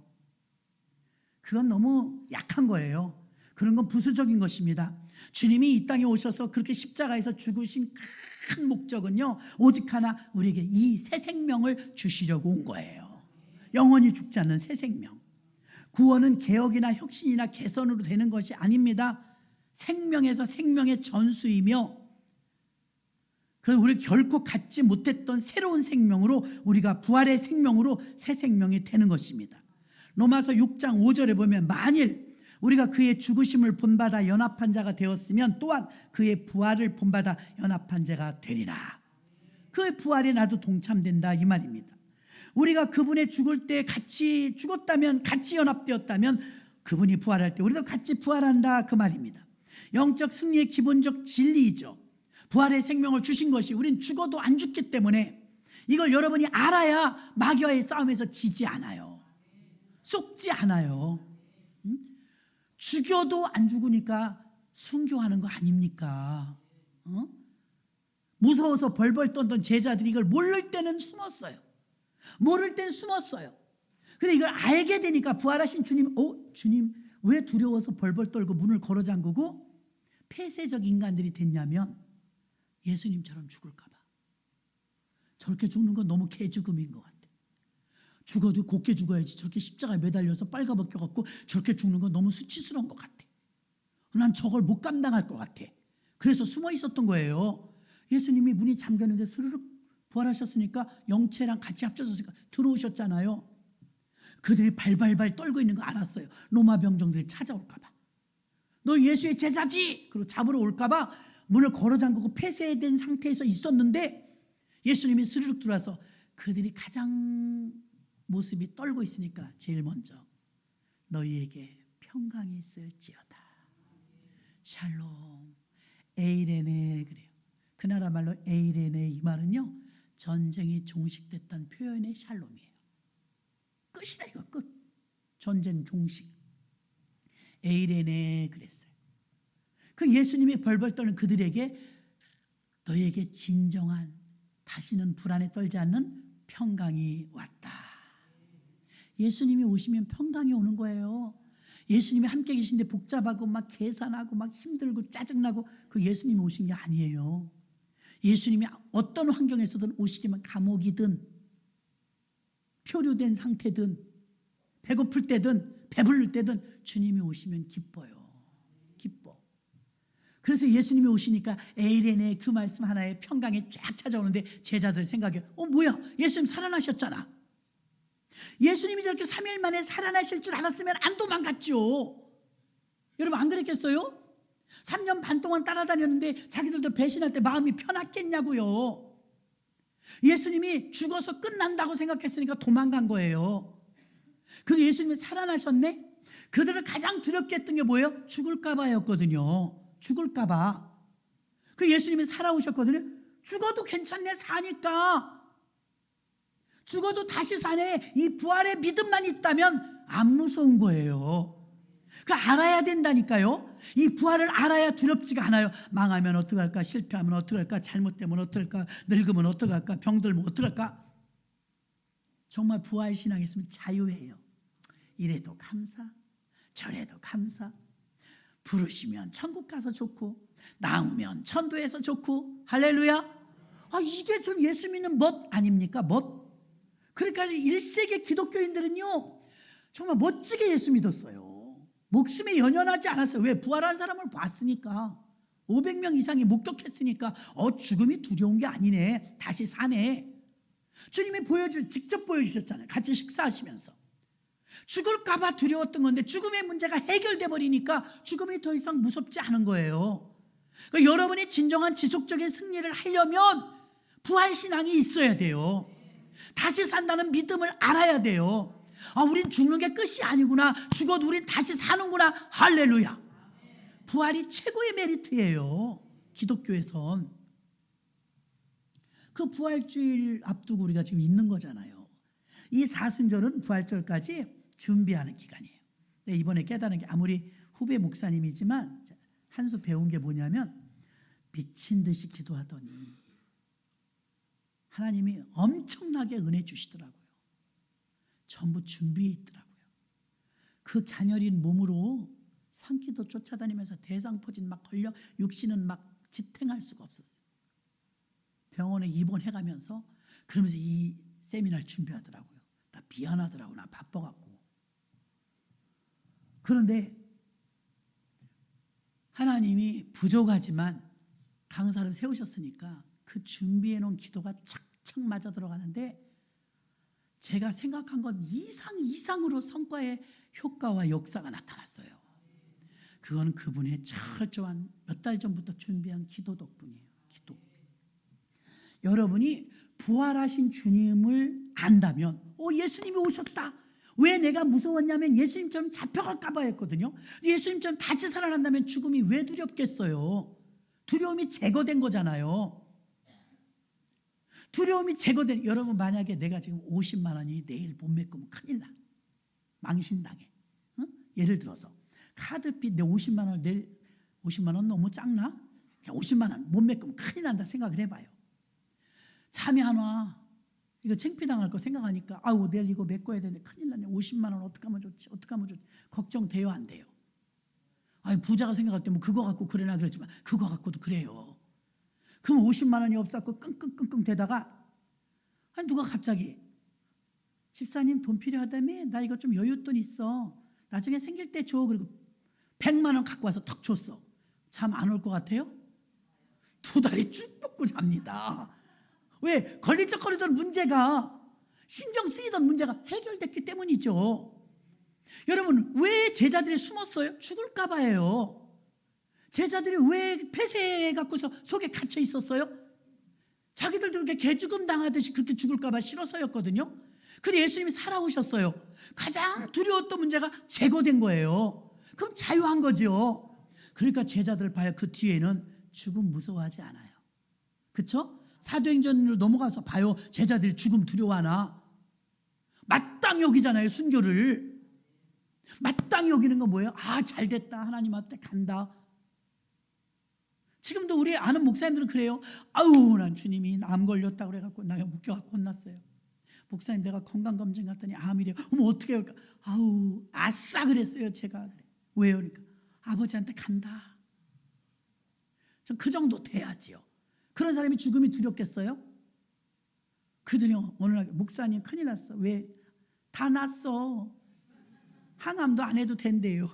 S1: 그건 너무 약한 거예요. 그런 건 부수적인 것입니다. 주님이 이 땅에 오셔서 그렇게 십자가에서 죽으신 큰 목적은요, 오직 하나, 우리에게 이 새 생명을 주시려고 온 거예요. 영원히 죽지 않는 새 생명. 구원은 개혁이나 혁신이나 개선으로 되는 것이 아닙니다. 생명에서 생명의 전수이며, 그래서 우리 결코 갖지 못했던 새로운 생명으로, 우리가 부활의 생명으로 새 생명이 되는 것입니다. 로마서 6장 5절에 보면 만일 우리가 그의 죽으심을 본받아 연합한 자가 되었으면 또한 그의 부활을 본받아 연합한 자가 되리라. 그의 부활에 나도 동참된다 이 말입니다. 우리가 그분의 죽을 때 같이 죽었다면, 같이 연합되었다면 그분이 부활할 때 우리도 같이 부활한다 그 말입니다. 영적 승리의 기본적 진리이죠. 부활의 생명을 주신 것이, 우린 죽어도 안 죽기 때문에 이걸 여러분이 알아야 마귀와의 싸움에서 지지 않아요. 속지 않아요. 죽여도 안 죽으니까 순교하는 거 아닙니까? 무서워서 벌벌 떨던 제자들이 이걸 모를 때는 숨었어요. 모를 땐 숨었어요. 근데 이걸 알게 되니까 부활하신 주님, 주님 왜 두려워서 벌벌 떨고 문을 걸어 잠그고 폐쇄적 인간들이 됐냐면 예수님처럼 죽을까 봐. 저렇게 죽는 건 너무 개죽음인 것 같아. 죽어도 곱게 죽어야지, 저렇게 십자가에 매달려서 빨가벗겨갖고 저렇게 죽는 건 너무 수치스러운 것 같아. 난 저걸 못 감당할 것 같아. 그래서 숨어 있었던 거예요. 예수님이 문이 잠겼는데 스르륵 부활하셨으니까 영체랑 같이 합쳐졌으니까 들어오셨잖아요. 그들이 발발발 떨고 있는 거 알았어요. 로마 병정들이 찾아올까 봐. 너 예수의 제자지! 그리고 잡으러 올까 봐 문을 걸어 잠그고 폐쇄된 상태에서 있었는데 예수님이 스르륵 들어와서 그들이 가장 모습이 떨고 있으니까 제일 먼저 너희에게 평강이 있을지어다. 샬롬. 에이레네 그래요. 그 나라 말로 에이레네 이 말은요, 전쟁이 종식됐다는 표현의 샬롬이에요. 끝이다 이거, 끝. 전쟁 종식. 에이레네 그랬어요. 그 예수님이 벌벌 떠는 그들에게 너희에게 진정한, 다시는 불안에 떨지 않는 평강이 왔다. 예수님이 오시면 평강이 오는 거예요. 예수님이 함께 계신데 복잡하고 막 계산하고 막 힘들고 짜증나고 그 예수님이 오신 게 아니에요. 예수님이 어떤 환경에서든 오시기만, 감옥이든 표류된 상태든 배고플 때든 배부를 때든 주님이 오시면 기뻐요. 기뻐. 그래서 예수님이 오시니까 에이레네 그 말씀 하나에 평강이 쫙 찾아오는데 제자들 생각해, 뭐야, 예수님 살아나셨잖아. 예수님이 저렇게 3일 만에 살아나실 줄 알았으면 안 도망갔죠. 여러분 안 그랬겠어요? 3년 반 동안 따라다녔는데 자기들도 배신할 때 마음이 편했겠냐고요. 예수님이 죽어서 끝난다고 생각했으니까 도망간 거예요. 그런데 예수님이 살아나셨네? 그들을 가장 두렵게 했던 게 뭐예요? 죽을까 봐였거든요. 죽을까 봐. 그 예수님이 살아오셨거든요. 죽어도 괜찮네, 사니까. 죽어도 다시 사네. 이 부활의 믿음만 있다면 안 무서운 거예요. 그 알아야 된다니까요. 이 부활을 알아야 두렵지가 않아요. 망하면 어떡할까, 실패하면 어떡할까, 잘못되면 어떡할까, 늙으면 어떡할까, 병들면 어떡할까. 정말 부활 신앙이 있으면 자유해요. 이래도 감사, 저래도 감사. 부르시면 천국 가서 좋고, 나오면 천도에서 좋고. 할렐루야. 이게 좀 예수 믿는 멋 아닙니까? 멋. 그러니까 1세기 기독교인들은요, 정말 멋지게 예수 믿었어요. 목숨에 연연하지 않았어요. 왜? 부활한 사람을 봤으니까. 500명 이상이 목격했으니까 죽음이 두려운 게 아니네, 다시 사네. 주님이 직접 보여주셨잖아요. 같이 식사하시면서. 죽을까 봐 두려웠던 건데 죽음의 문제가 해결돼 버리니까 죽음이 더 이상 무섭지 않은 거예요. 그러니까 여러분이 진정한 지속적인 승리를 하려면 부활신앙이 있어야 돼요. 다시 산다는 믿음을 알아야 돼요. 우린 죽는 게 끝이 아니구나. 죽어도 우린 다시 사는구나. 할렐루야. 부활이 최고의 메리트예요. 기독교에선. 그 부활주일 앞두고 우리가 지금 있는 거잖아요. 이 사순절은 부활절까지 준비하는 기간이에요. 이번에 깨달은 게, 아무리 후배 목사님이지만 한 수 배운 게 뭐냐면, 미친 듯이 기도하더니 하나님이 엄청나게 은혜 주시더라고요. 전부 준비해 있더라고요. 그 갸녀린 몸으로 산기도 쫓아다니면서 대상포진 막 걸려 육신은 막 지탱할 수가 없었어요. 병원에 입원해가면서 그러면서 이 세미나를 준비하더라고요. 나 미안하더라고. 나 바빠갖고. 그런데 하나님이 부족하지만 강사를 세우셨으니까 그 준비해놓은 기도가 착착 맞아 들어가는데, 제가 생각한 것 이상으로 성과의 효과와 역사가 나타났어요. 그건 그분의 철저한 몇 달 전부터 준비한 기도 덕분이에요. 기도. 여러분이 부활하신 주님을 안다면, 예수님이 오셨다. 왜 내가 무서웠냐면 예수님처럼 잡혀갈까 봐 했거든요. 예수님처럼 다시 살아난다면 죽음이 왜 두렵겠어요? 두려움이 제거된 거잖아요. 두려움이 제거된. 여러분, 만약에 내가 지금 50만 원이 내일 못 메꾸면 큰일 나. 망신당해. 예를 들어서 카드빚 내 50만 원, 내일 50만 원 너무 작나? 그냥 50만 원 못 메꾸면 큰일 난다 생각을 해봐요. 잠이 안 와. 이거 창피당할 거 생각하니까 내일 이거 메꿔야 되는데 큰일 났네. 50만 원 어떡하면 좋지? 걱정돼요, 안 돼요? 부자가 생각할 때 뭐 그거 갖고 그래나 그랬지만 그거 갖고도 그래요. 그럼 50만 원이 없었고 끙끙끙끙 대다가 누가 갑자기 집사님 돈 필요하다며? 나 이거 좀 여윳돈 있어. 나중에 생길 때 줘. 그리고 100만 원 갖고 와서 턱 줬어. 잠 안 올 것 같아요? 2다리 쭉 뻗고 잡니다. 왜? 걸리적거리던 문제가, 신경 쓰이던 문제가 해결됐기 때문이죠. 여러분, 왜 제자들이 숨었어요? 죽을까 봐요. 제자들이 왜 폐쇄해 갖고서 속에 갇혀 있었어요? 자기들도 그렇게 개죽음 당하듯이 그렇게 죽을까 봐 싫어서였거든요. 그런데 예수님이 살아오셨어요. 가장 두려웠던 문제가 제거된 거예요. 그럼 자유한 거죠. 그러니까 제자들 봐요. 그 뒤에는 죽음 무서워하지 않아요. 그렇죠? 사도행전으로 넘어가서 봐요. 제자들이 죽음 두려워하나? 마땅히 여기잖아요. 순교를. 마땅히 여기는 건 뭐예요? 아, 잘됐다. 하나님한테 간다. 지금도 우리 아는 목사님들은 그래요. 아우, 난 주님이 암 걸렸다고 그래갖고 나 웃겨갖고 혼났어요. 목사님, 내가 건강검진 갔더니 암이래요. 어머, 어떻게 할까? 아우, 아싸 그랬어요. 제가. 왜요? 그러니까 아버지한테 간다. 전 그 정도 돼야지요. 그런 사람이 죽음이 두렵겠어요? 그들이 어느 날 목사님 큰일 났어. 왜? 다 났어. 항암도 안 해도 된대요.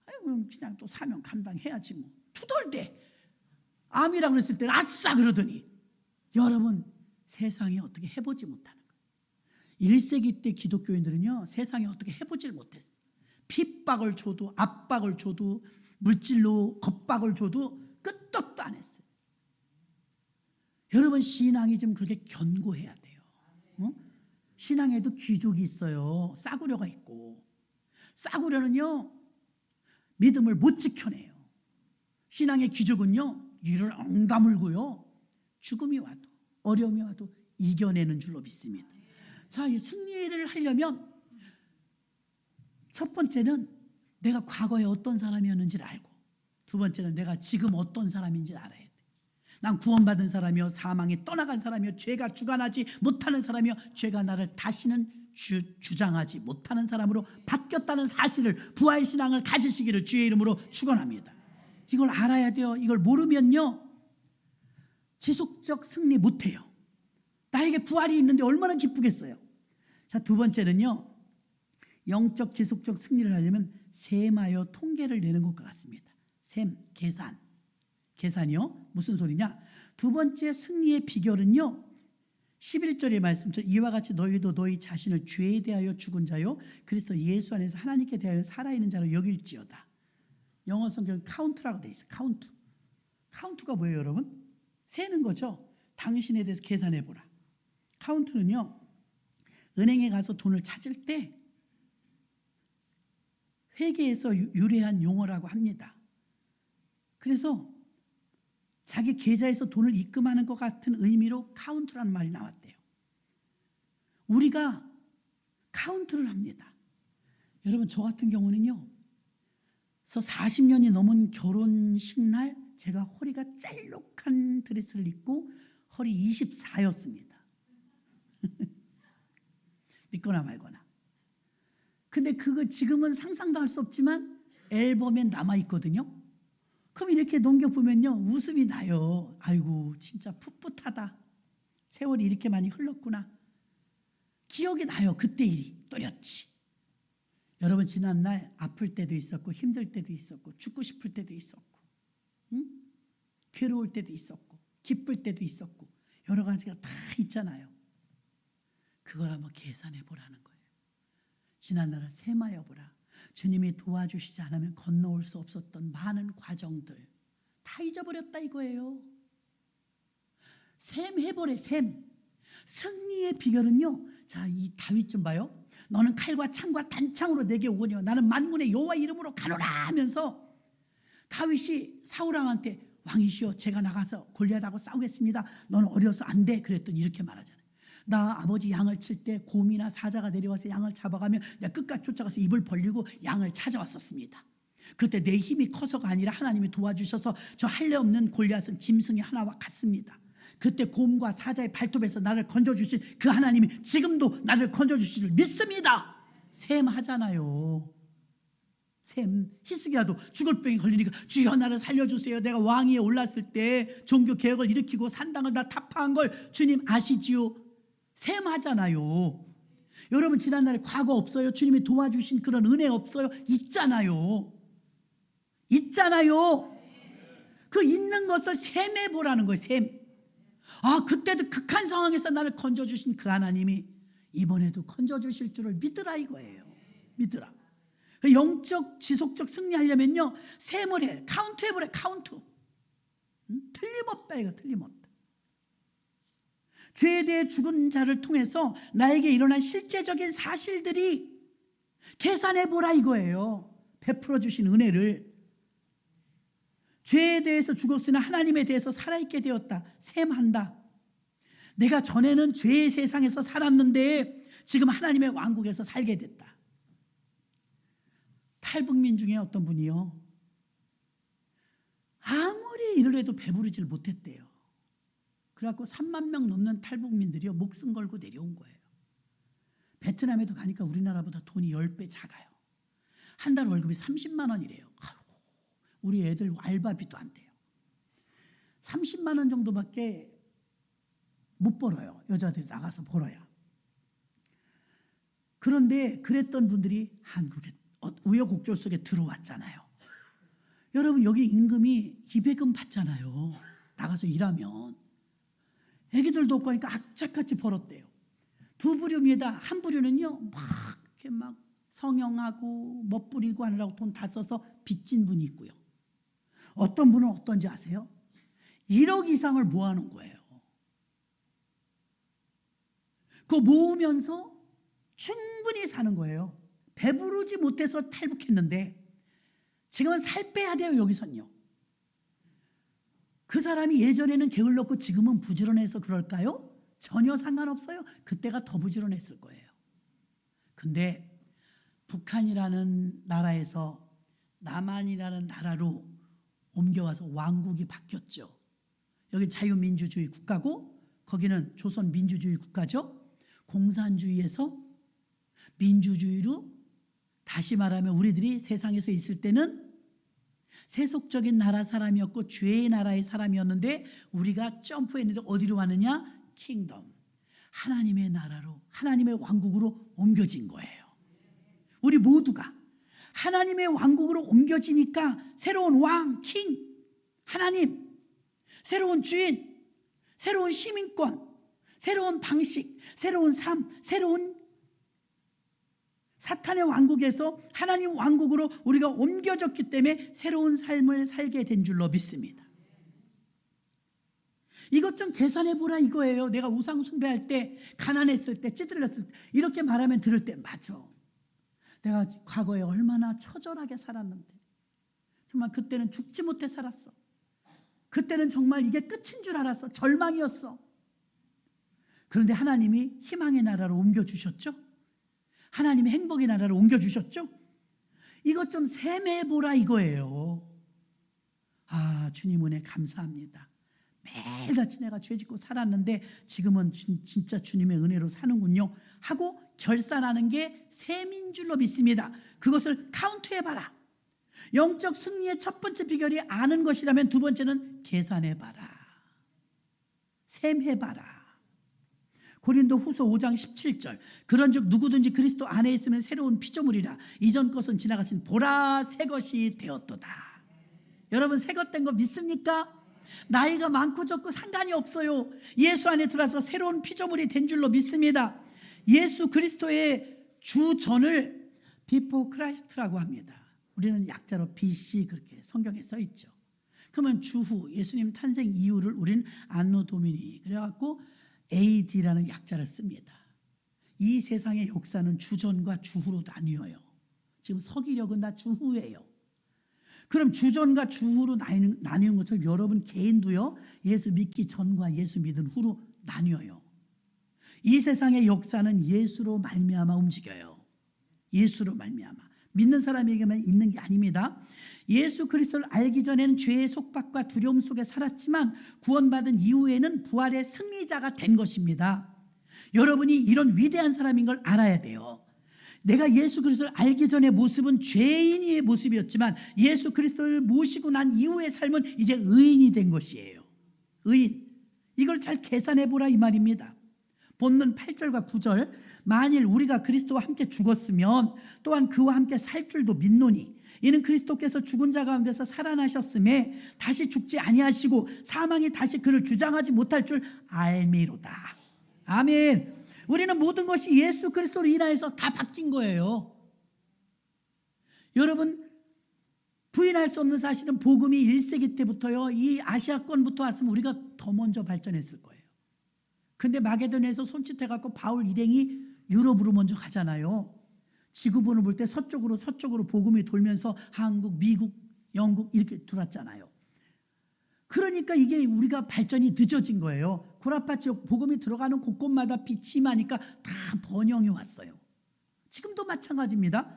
S1: 아이고, 그냥 또 사명 감당해야지 뭐. 투덜대. 암이라고 그랬을 때 아싸 그러더니, 여러분, 세상에 어떻게 해보지 못하는 거예요. 1세기 때 기독교인들은요, 세상에 어떻게 해보질 못했어요. 핍박을 줘도, 압박을 줘도, 물질로 겁박을 줘도 끄떡도 안 했어요. 여러분, 신앙이 좀 그렇게 견고해야 돼요. 신앙에도 귀족이 있어요. 싸구려가 있고. 싸구려는요, 믿음을 못 지켜내요. 신앙의 귀족은요, 이를 엉다물고요, 죽음이 와도 어려움이 와도 이겨내는 줄로 믿습니다. 자, 이 승리를 하려면 첫 번째는 내가 과거에 어떤 사람이었는지를 알고, 두 번째는 내가 지금 어떤 사람인지를 알아야 돼. 난 구원받은 사람이요, 사망에 떠나간 사람이요, 죄가 주관하지 못하는 사람이요, 죄가 나를 다시는 주장하지 못하는 사람으로 바뀌었다는 사실을, 부활신앙을 가지시기를 주의 이름으로 축원합니다. 이걸 알아야 돼요. 이걸 모르면요, 지속적 승리 못해요. 나에게 부활이 있는데 얼마나 기쁘겠어요. 자, 두 번째는요, 영적 지속적 승리를 하려면 셈하여 통계를 내는 것과 같습니다. 셈, 계산이요. 무슨 소리냐? 두 번째 승리의 비결은요, 11절의 말씀처럼 이와 같이 너희도 너희 자신을 죄에 대하여 죽은 자요, 그리스도 예수 안에서 하나님께 대하여 살아있는 자로 여길지어다. 영어 성경은 카운트라고 돼 있어요. 카운트가 뭐예요, 여러분? 세는 거죠. 당신에 대해서 계산해보라. 카운트는요, 은행에 가서 돈을 찾을 때 회계에서 유래한 용어라고 합니다. 그래서 자기 계좌에서 돈을 입금하는 것 같은 의미로 카운트라는 말이 나왔대요. 우리가 카운트를 합니다. 여러분, 저 같은 경우는요, 40년이 넘은 결혼식 날 제가 허리가 짤록한 드레스를 입고 허리 24였습니다. 믿거나 말거나. 근데 그거 지금은 상상도 할 수 없지만 앨범에 남아있거든요. 그럼 이렇게 넘겨보면요, 웃음이 나요. 아이고, 진짜 풋풋하다. 세월이 이렇게 많이 흘렀구나. 기억이 나요. 그때 일이 또렷이. 여러분, 지난날 아플 때도 있었고, 힘들 때도 있었고, 죽고 싶을 때도 있었고, 괴로울 때도 있었고, 기쁠 때도 있었고, 여러 가지가 다 있잖아요. 그걸 한번 계산해 보라는 거예요. 지난날을 셈하여 보라. 주님이 도와주시지 않으면 건너올 수 없었던 많은 과정들 다 잊어버렸다 이거예요. 셈해보래, 셈. 승리의 비결은요, 자, 이 다윗 좀 봐요. 너는 칼과 창과 단창으로 내게 오거니와 나는 만군의 여호와 이름으로 가노라 하면서 다윗이 사울왕한테 왕이시여, 제가 나가서 골리앗하고 싸우겠습니다. 너는 어려서 안 돼. 그랬더니 이렇게 말하잖아요. 나 아버지 양을 칠 때 곰이나 사자가 내려와서 양을 잡아가면 내가 끝까지 쫓아가서 입을 벌리고 양을 찾아왔었습니다. 그때 내 힘이 커서가 아니라 하나님이 도와주셔서 저 할례 없는 골리앗은 짐승이 하나와 같습니다. 그때 곰과 사자의 발톱에서 나를 건져주신 그 하나님이 지금도 나를 건져주시를 믿습니다. 셈 하잖아요. 셈. 히스기야도 죽을 병에 걸리니까 주여 나를 살려주세요. 내가 왕위에 올랐을 때 종교 개혁을 일으키고 산당을 다 타파한 걸 주님 아시지요. 셈 하잖아요. 여러분, 지난날에 과거 없어요? 주님이 도와주신 그런 은혜 없어요? 있잖아요. 있잖아요. 그 있는 것을 셈해 보라는 거예요. 셈. 아, 그때도 극한 상황에서 나를 건져주신 그 하나님이 이번에도 건져주실 줄을 믿으라 이거예요. 믿으라. 영적 지속적 승리하려면요, 셈을 해. 카운트 해보래. 카운트. 틀림없다 이거. 틀림없다. 죄에 대해 죽은 자를 통해서 나에게 일어난 실제적인 사실들이 계산해 보라 이거예요. 베풀어 주신 은혜를. 죄에 대해서 죽었으나 하나님에 대해서 살아있게 되었다. 셈한다. 내가 전에는 죄의 세상에서 살았는데 지금 하나님의 왕국에서 살게 됐다. 탈북민 중에 어떤 분이요, 아무리 일을 해도 배부르질 못했대요. 그래갖고 3만 명 넘는 탈북민들이요 목숨 걸고 내려온 거예요. 베트남에도 가니까 우리나라보다 돈이 10배 작아요. 한 달 월급이 30만 원이래요. 아이고, 우리 애들 알바비도 안 돼요. 30만 원 정도밖에 못 벌어요. 여자들이 나가서 벌어야. 그런데 그랬던 분들이 한국에 우여곡절 속에 들어왔잖아요. 여러분, 여기 임금이 200은 받잖아요. 나가서 일하면. 애기들도 없고 하니까 악착같이 벌었대요. 두 부류입니다. 한 부류는요 막 이렇게 막 성형하고 멋부리고 하느라고 돈 다 써서 빚진 분이 있고요. 어떤 분은 어떤지 아세요? 1억 이상을 모아놓은 거예요. 그거 모으면서 충분히 사는 거예요. 배부르지 못해서 탈북했는데 지금은 살 빼야 돼요. 여기선요. 그 사람이 예전에는 게을렀고 지금은 부지런해서 그럴까요? 전혀 상관없어요. 그때가 더 부지런했을 거예요. 근데 북한이라는 나라에서 남한이라는 나라로 옮겨와서 왕국이 바뀌었죠. 여기 자유민주주의 국가고 거기는 조선민주주의 국가죠. 공산주의에서 민주주의로, 다시 말하면 우리들이 세상에서 있을 때는 세속적인 나라 사람이었고 죄의 나라의 사람이었는데 우리가 점프했는데 어디로 왔느냐? 킹덤, 하나님의 나라로, 하나님의 왕국으로 옮겨진 거예요. 우리 모두가 하나님의 왕국으로 옮겨지니까 새로운 왕, 킹, 하나님, 새로운 주인, 새로운 시민권, 새로운 방식, 새로운 삶, 새로운 사탄의 왕국에서 하나님 왕국으로 우리가 옮겨졌기 때문에 새로운 삶을 살게 된 줄로 믿습니다. 이것 좀 계산해 보라 이거예요. 내가 우상 숭배할 때, 가난했을 때, 찌들렸을 때 이렇게 말하면 들을 때 맞아. 내가 과거에 얼마나 처절하게 살았는데 정말 그때는 죽지 못해 살았어. 그때는 정말 이게 끝인 줄 알았어. 절망이었어. 그런데 하나님이 희망의 나라로 옮겨주셨죠. 하나님의 행복의 나라로 옮겨주셨죠. 이것 좀 셈해보라 이거예요. 아, 주님 은혜 감사합니다. 매일같이 내가 죄짓고 살았는데 지금은 진짜 주님의 은혜로 사는군요 하고 결산하는 게 셈인 줄로 믿습니다. 그것을 카운트해봐라. 영적 승리의 첫 번째 비결이 아는 것이라면 두 번째는 계산해봐라. 셈해봐라. 고린도 후서 5장 17절, 그런즉 누구든지 그리스도 안에 있으면 새로운 피조물이라. 이전 것은 지나가신 보라 새 것이 되었도다. 여러분, 새 것 된 거 믿습니까? 나이가 많고 적고 상관이 없어요. 예수 안에 들어와서 새로운 피조물이 된 줄로 믿습니다. 예수 그리스도의 주전을 Before Christ라고 합니다. 우리는 약자로 BC 그렇게 성경에 써 있죠. 그러면 주후, 예수님 탄생 이후를 우리는 안노 도미니 그래갖고 AD라는 약자를 씁니다. 이 세상의 역사는 주전과 주후로 나뉘어요. 지금 서기력은 다 주후예요. 그럼 주전과 주후로 나뉘는 것처럼 여러분 개인도요, 예수 믿기 전과 예수 믿은 후로 나뉘어요. 이 세상의 역사는 예수로 말미암아 움직여요. 예수로 말미암아. 믿는 사람에게만 있는 게 아닙니다. 예수 그리스도를 알기 전에는 죄의 속박과 두려움 속에 살았지만 구원받은 이후에는 부활의 승리자가 된 것입니다. 여러분이 이런 위대한 사람인 걸 알아야 돼요. 내가 예수 그리스도를 알기 전의 모습은 죄인의 모습이었지만 예수 그리스도를 모시고 난 이후의 삶은 이제 의인이 된 것이에요. 의인. 이걸 잘 계산해 보라 이 말입니다. 본문 8절과 9절, 만일 우리가 그리스도와 함께 죽었으면 또한 그와 함께 살 줄도 믿노니 이는 그리스도께서 죽은 자 가운데서 살아나셨음에 다시 죽지 아니하시고 사망이 다시 그를 주장하지 못할 줄 알미로다. 아멘. 우리는 모든 것이 예수 그리스도로 인하여서 다 바뀐 거예요. 여러분, 부인할 수 없는 사실은 복음이 1세기 때부터요, 이 아시아권부터 왔으면 우리가 더 먼저 발전했을 거예요. 근데 마게도냐에서 손짓해갖고 바울 일행이 유럽으로 먼저 가잖아요. 지구본을 볼 때 서쪽으로 복음이 돌면서 한국, 미국, 영국 이렇게 들어왔잖아요. 그러니까 이게 우리가 발전이 늦어진 거예요. 구라파 지역 복음이 들어가는 곳곳마다 빛이 많으니까 다 번영이 왔어요. 지금도 마찬가지입니다.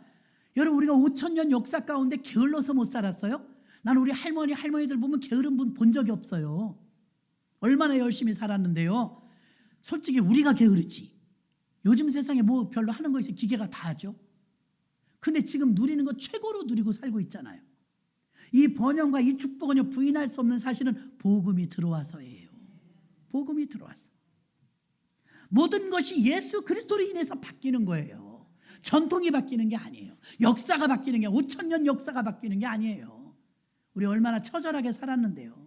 S1: 여러분, 우리가 5,000년 역사 가운데 게을러서 못 살았어요? 나는 우리 할머니들 보면 게으른 분 본 적이 없어요. 얼마나 열심히 살았는데요. 솔직히 우리가 게으르지. 요즘 세상에 뭐 별로 하는 거 있어요. 기계가 다 하죠. 근데 지금 누리는 거 최고로 누리고 살고 있잖아요. 이 번영과 이 축복은요, 부인할 수 없는 사실은 복음이 들어와서예요. 복음이 들어와서. 모든 것이 예수 그리스도로 인해서 바뀌는 거예요. 전통이 바뀌는 게 아니에요. 역사가 바뀌는 게 5,000년 역사가 바뀌는 게 아니에요. 우리 얼마나 처절하게 살았는데요.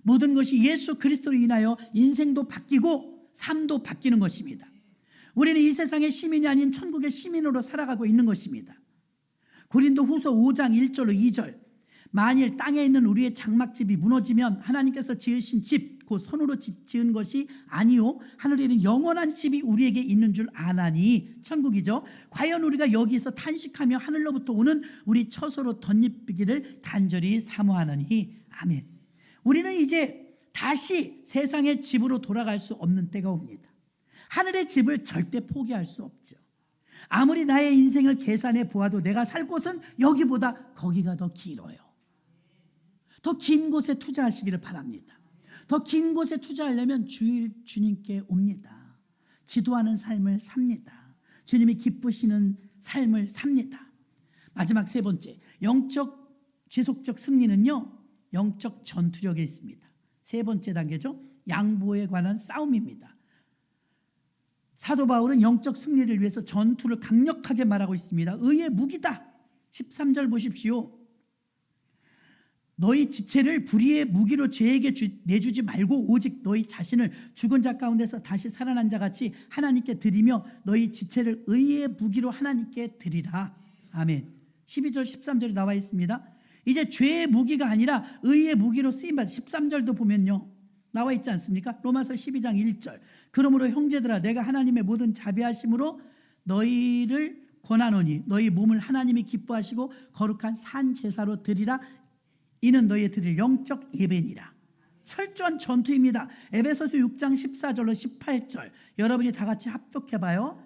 S1: 모든 것이 예수 그리스도로 인하여 인생도 바뀌고 삶도 바뀌는 것입니다. 우리는 이 세상의 시민이 아닌 천국의 시민으로 살아가고 있는 것입니다. 고린도후서 5장 1절로 2절, 만일 땅에 있는 우리의 장막집이 무너지면 하나님께서 지으신 집, 곧 손으로 지은 것이 아니요 하늘에 있는 영원한 집이 우리에게 있는 줄 아나니, 천국이죠. 과연 우리가 여기서 탄식하며 하늘로부터 오는 우리 처소로 덧입히기를 간절히 사모하느니. 아멘. 우리는 이제 다시 세상의 집으로 돌아갈 수 없는 때가 옵니다. 하늘의 집을 절대 포기할 수 없죠. 아무리 나의 인생을 계산해 보아도 내가 살 곳은 여기보다 거기가 더 길어요. 더 긴 곳에 투자하시기를 바랍니다. 더 긴 곳에 투자하려면 주님께 옵니다. 기도하는 삶을 삽니다. 주님이 기쁘시는 삶을 삽니다. 마지막 세 번째, 영적 지속적 승리는요, 영적 전투력에 있습니다. 세 번째 단계죠. 양보에 관한 싸움입니다. 사도 바울은 영적 승리를 위해서 전투를 강력하게 말하고 있습니다. 의의 무기다. 13절 보십시오. 너희 지체를 불의의 무기로 죄에게 내주지 말고 오직 너희 자신을 죽은 자 가운데서 다시 살아난 자 같이 하나님께 드리며 너희 지체를 의의 무기로 하나님께 드리라. 아멘. 12절 13절에 나와 있습니다. 이제 죄의 무기가 아니라 의의 무기로 쓰임받아. 13절도 보면요 나와 있지 않습니까? 로마서 12장 1절. 그러므로 형제들아, 내가 하나님의 모든 자비하심으로 너희를 권하노니 너희 몸을 하나님이 기뻐하시고 거룩한 산 제사로 드리라. 이는 너희의 드릴 영적 예배니라. 철저한 전투입니다. 에베소서 6장 14절로 18절. 여러분이 다 같이 합독해봐요.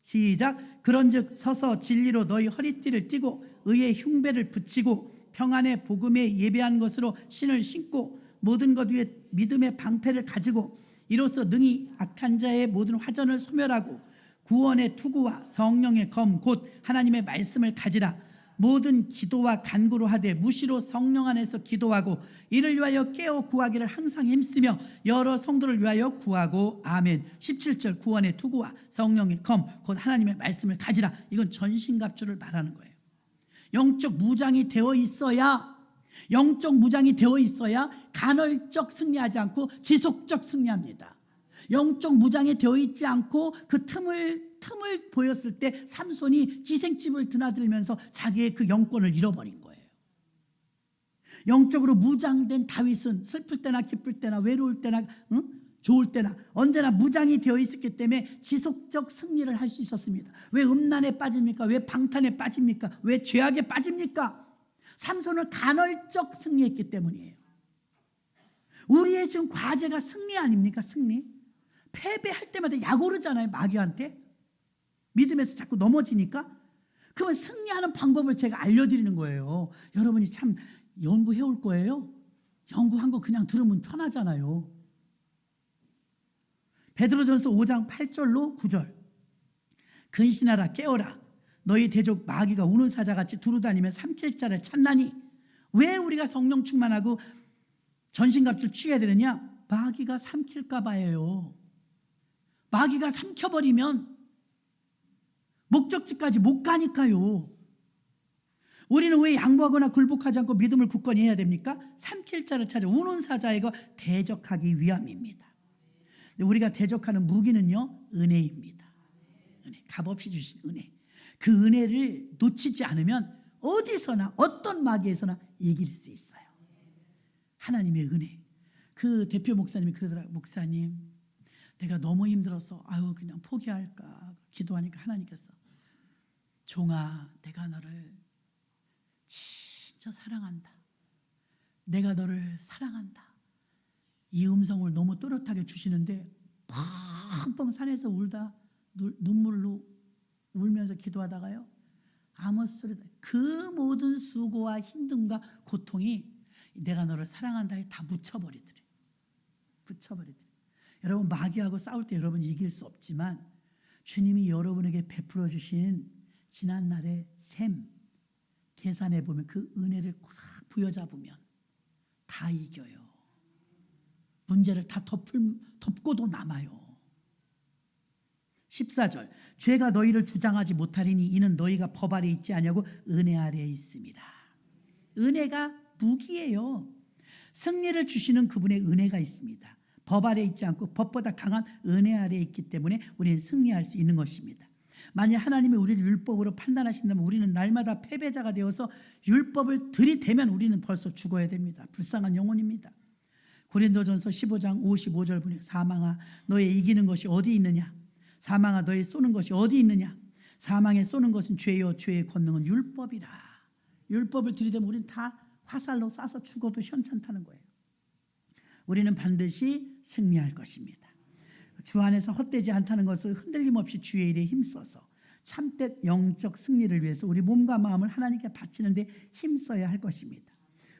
S1: 시작. 그런즉 서서 진리로 너희 허리띠를 띠고 의의 흉배를 붙이고 평안의 복음에 예배한 것으로 신을 신고 모든 것 위에 믿음의 방패를 가지고 이로써 능히 악한 자의 모든 화전을 소멸하고 구원의 투구와 성령의 검 곧 하나님의 말씀을 가지라. 모든 기도와 간구로 하되 무시로 성령 안에서 기도하고 이를 위하여 깨어 구하기를 항상 힘쓰며 여러 성도를 위하여 구하고. 아멘. 17절 구원의 투구와 성령의 검 곧 하나님의 말씀을 가지라. 이건 전신갑주를 말하는 거예요. 영적 무장이 되어 있어야 간헐적 승리하지 않고 지속적 승리합니다. 영적 무장이 되어 있지 않고 그 틈을 보였을 때 삼손이 기생집을 드나들면서 자기의 그 영권을 잃어버린 거예요. 영적으로 무장된 다윗은 슬플 때나 기쁠 때나 외로울 때나 좋을 때나 언제나 무장이 되어 있었기 때문에 지속적 승리를 할 수 있었습니다. 왜 음란에 빠집니까? 왜 방탄에 빠집니까? 왜 죄악에 빠집니까? 삼손은 간헐적 승리했기 때문이에요. 우리의 지금 과제가 승리 아닙니까? 승리. 패배할 때마다 약 오르잖아요. 마귀한테. 믿음에서 자꾸 넘어지니까. 그러면 승리하는 방법을 제가 알려드리는 거예요. 여러분이 참 연구해 올 거예요. 연구한 거 그냥 들으면 편하잖아요. 베드로전서 5장 8절로 9절. 근신하라 깨어라. 너희 대적 마귀가 우는 사자같이 두루다니며 삼킬 자를 찾나니. 왜 우리가 성령 충만하고 전신갑주를 취해야 되느냐? 마귀가 삼킬까 봐요. 마귀가 삼켜버리면 목적지까지 못 가니까요. 우리는 왜 양보하거나 굴복하지 않고 믿음을 굳건히 해야 됩니까? 삼킬 자를 찾아 우는 사자에게 대적하기 위함입니다. 우리가 대적하는 무기는요, 은혜입니다. 은혜, 값없이 주신 은혜. 그 은혜를 놓치지 않으면 어디서나 어떤 마귀에서나 이길 수 있어요. 하나님의 은혜. 그 대표 목사님이 그러더라고요. 목사님, 내가 너무 힘들어서 아유 그냥 포기할까 기도하니까 하나님께서 종아 내가 너를 진짜 사랑한다. 내가 너를 사랑한다. 이 음성을 너무 또렷하게 주시는데 펑펑 산에서 울다 눈물로 울면서 기도하다가요. 아무 소리도 그 모든 수고와 힘듦과 고통이 내가 너를 사랑한다에 다 묻혀버리더래요. 묻혀버리더래요. 여러분 마귀하고 싸울 때 여러분 이길 수 없지만 주님이 여러분에게 베풀어 주신 지난날의 샘 계산해 보면 그 은혜를 꽉 부여잡으면 다 이겨요. 문제를 다 덮고도 남아요. 14절 죄가 너희를 주장하지 못하리니 이는 너희가 법 아래 있지 아니하고 은혜 아래에 있습니다. 은혜가 무기예요. 승리를 주시는 그분의 은혜가 있습니다. 법 아래 있지 않고 법보다 강한 은혜 아래에 있기 때문에 우리는 승리할 수 있는 것입니다. 만약 하나님이 우리를 율법으로 판단하신다면 우리는 날마다 패배자가 되어서 율법을 들이대면 우리는 벌써 죽어야 됩니다. 불쌍한 영혼입니다. 고린도전서 15장 55절 보니 사망아 너의 이기는 것이 어디 있느냐? 사망아 너의 쏘는 것이 어디 있느냐? 사망에 쏘는 것은 죄요 죄의 권능은 율법이라. 율법을 들이대면 우리는 다 화살로 쏴서 죽어도 현찮다는 거예요. 우리는 반드시 승리할 것입니다. 주 안에서 헛되지 않다는 것을 흔들림 없이 주의 일에 힘써서 참된 영적 승리를 위해서 우리 몸과 마음을 하나님께 바치는 데 힘써야 할 것입니다.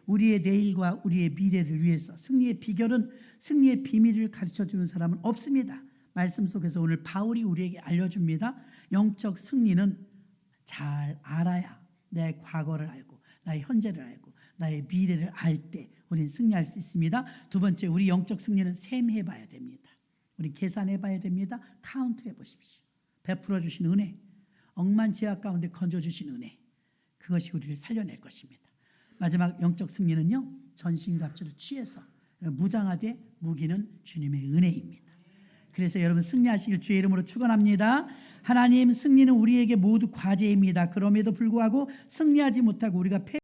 S1: 우리의 내일과 우리의 미래를 위해서 승리의 비결은 승리의 비밀을 가르쳐주는 사람은 없습니다. 말씀 속에서 오늘 바울이 우리에게 알려줍니다. 영적 승리는 잘 알아야 내 과거를 알고 나의 현재를 알고 나의 미래를 알 때 우리는 승리할 수 있습니다. 두 번째 우리 영적 승리는 셈해봐야 됩니다. 우리 계산해봐야 됩니다. 카운트해 보십시오. 베풀어 주신 은혜, 억만 제약 가운데 건져주신 은혜, 그것이 우리를 살려낼 것입니다. 마지막 영적 승리는요, 전신갑주를 취해서 무장하되 무기는 주님의 은혜입니다. 그래서 여러분 승리하시길 주의 이름으로 축원합니다. 하나님 승리는 우리에게 모두 과제입니다. 그럼에도 불구하고 승리하지 못하고 우리가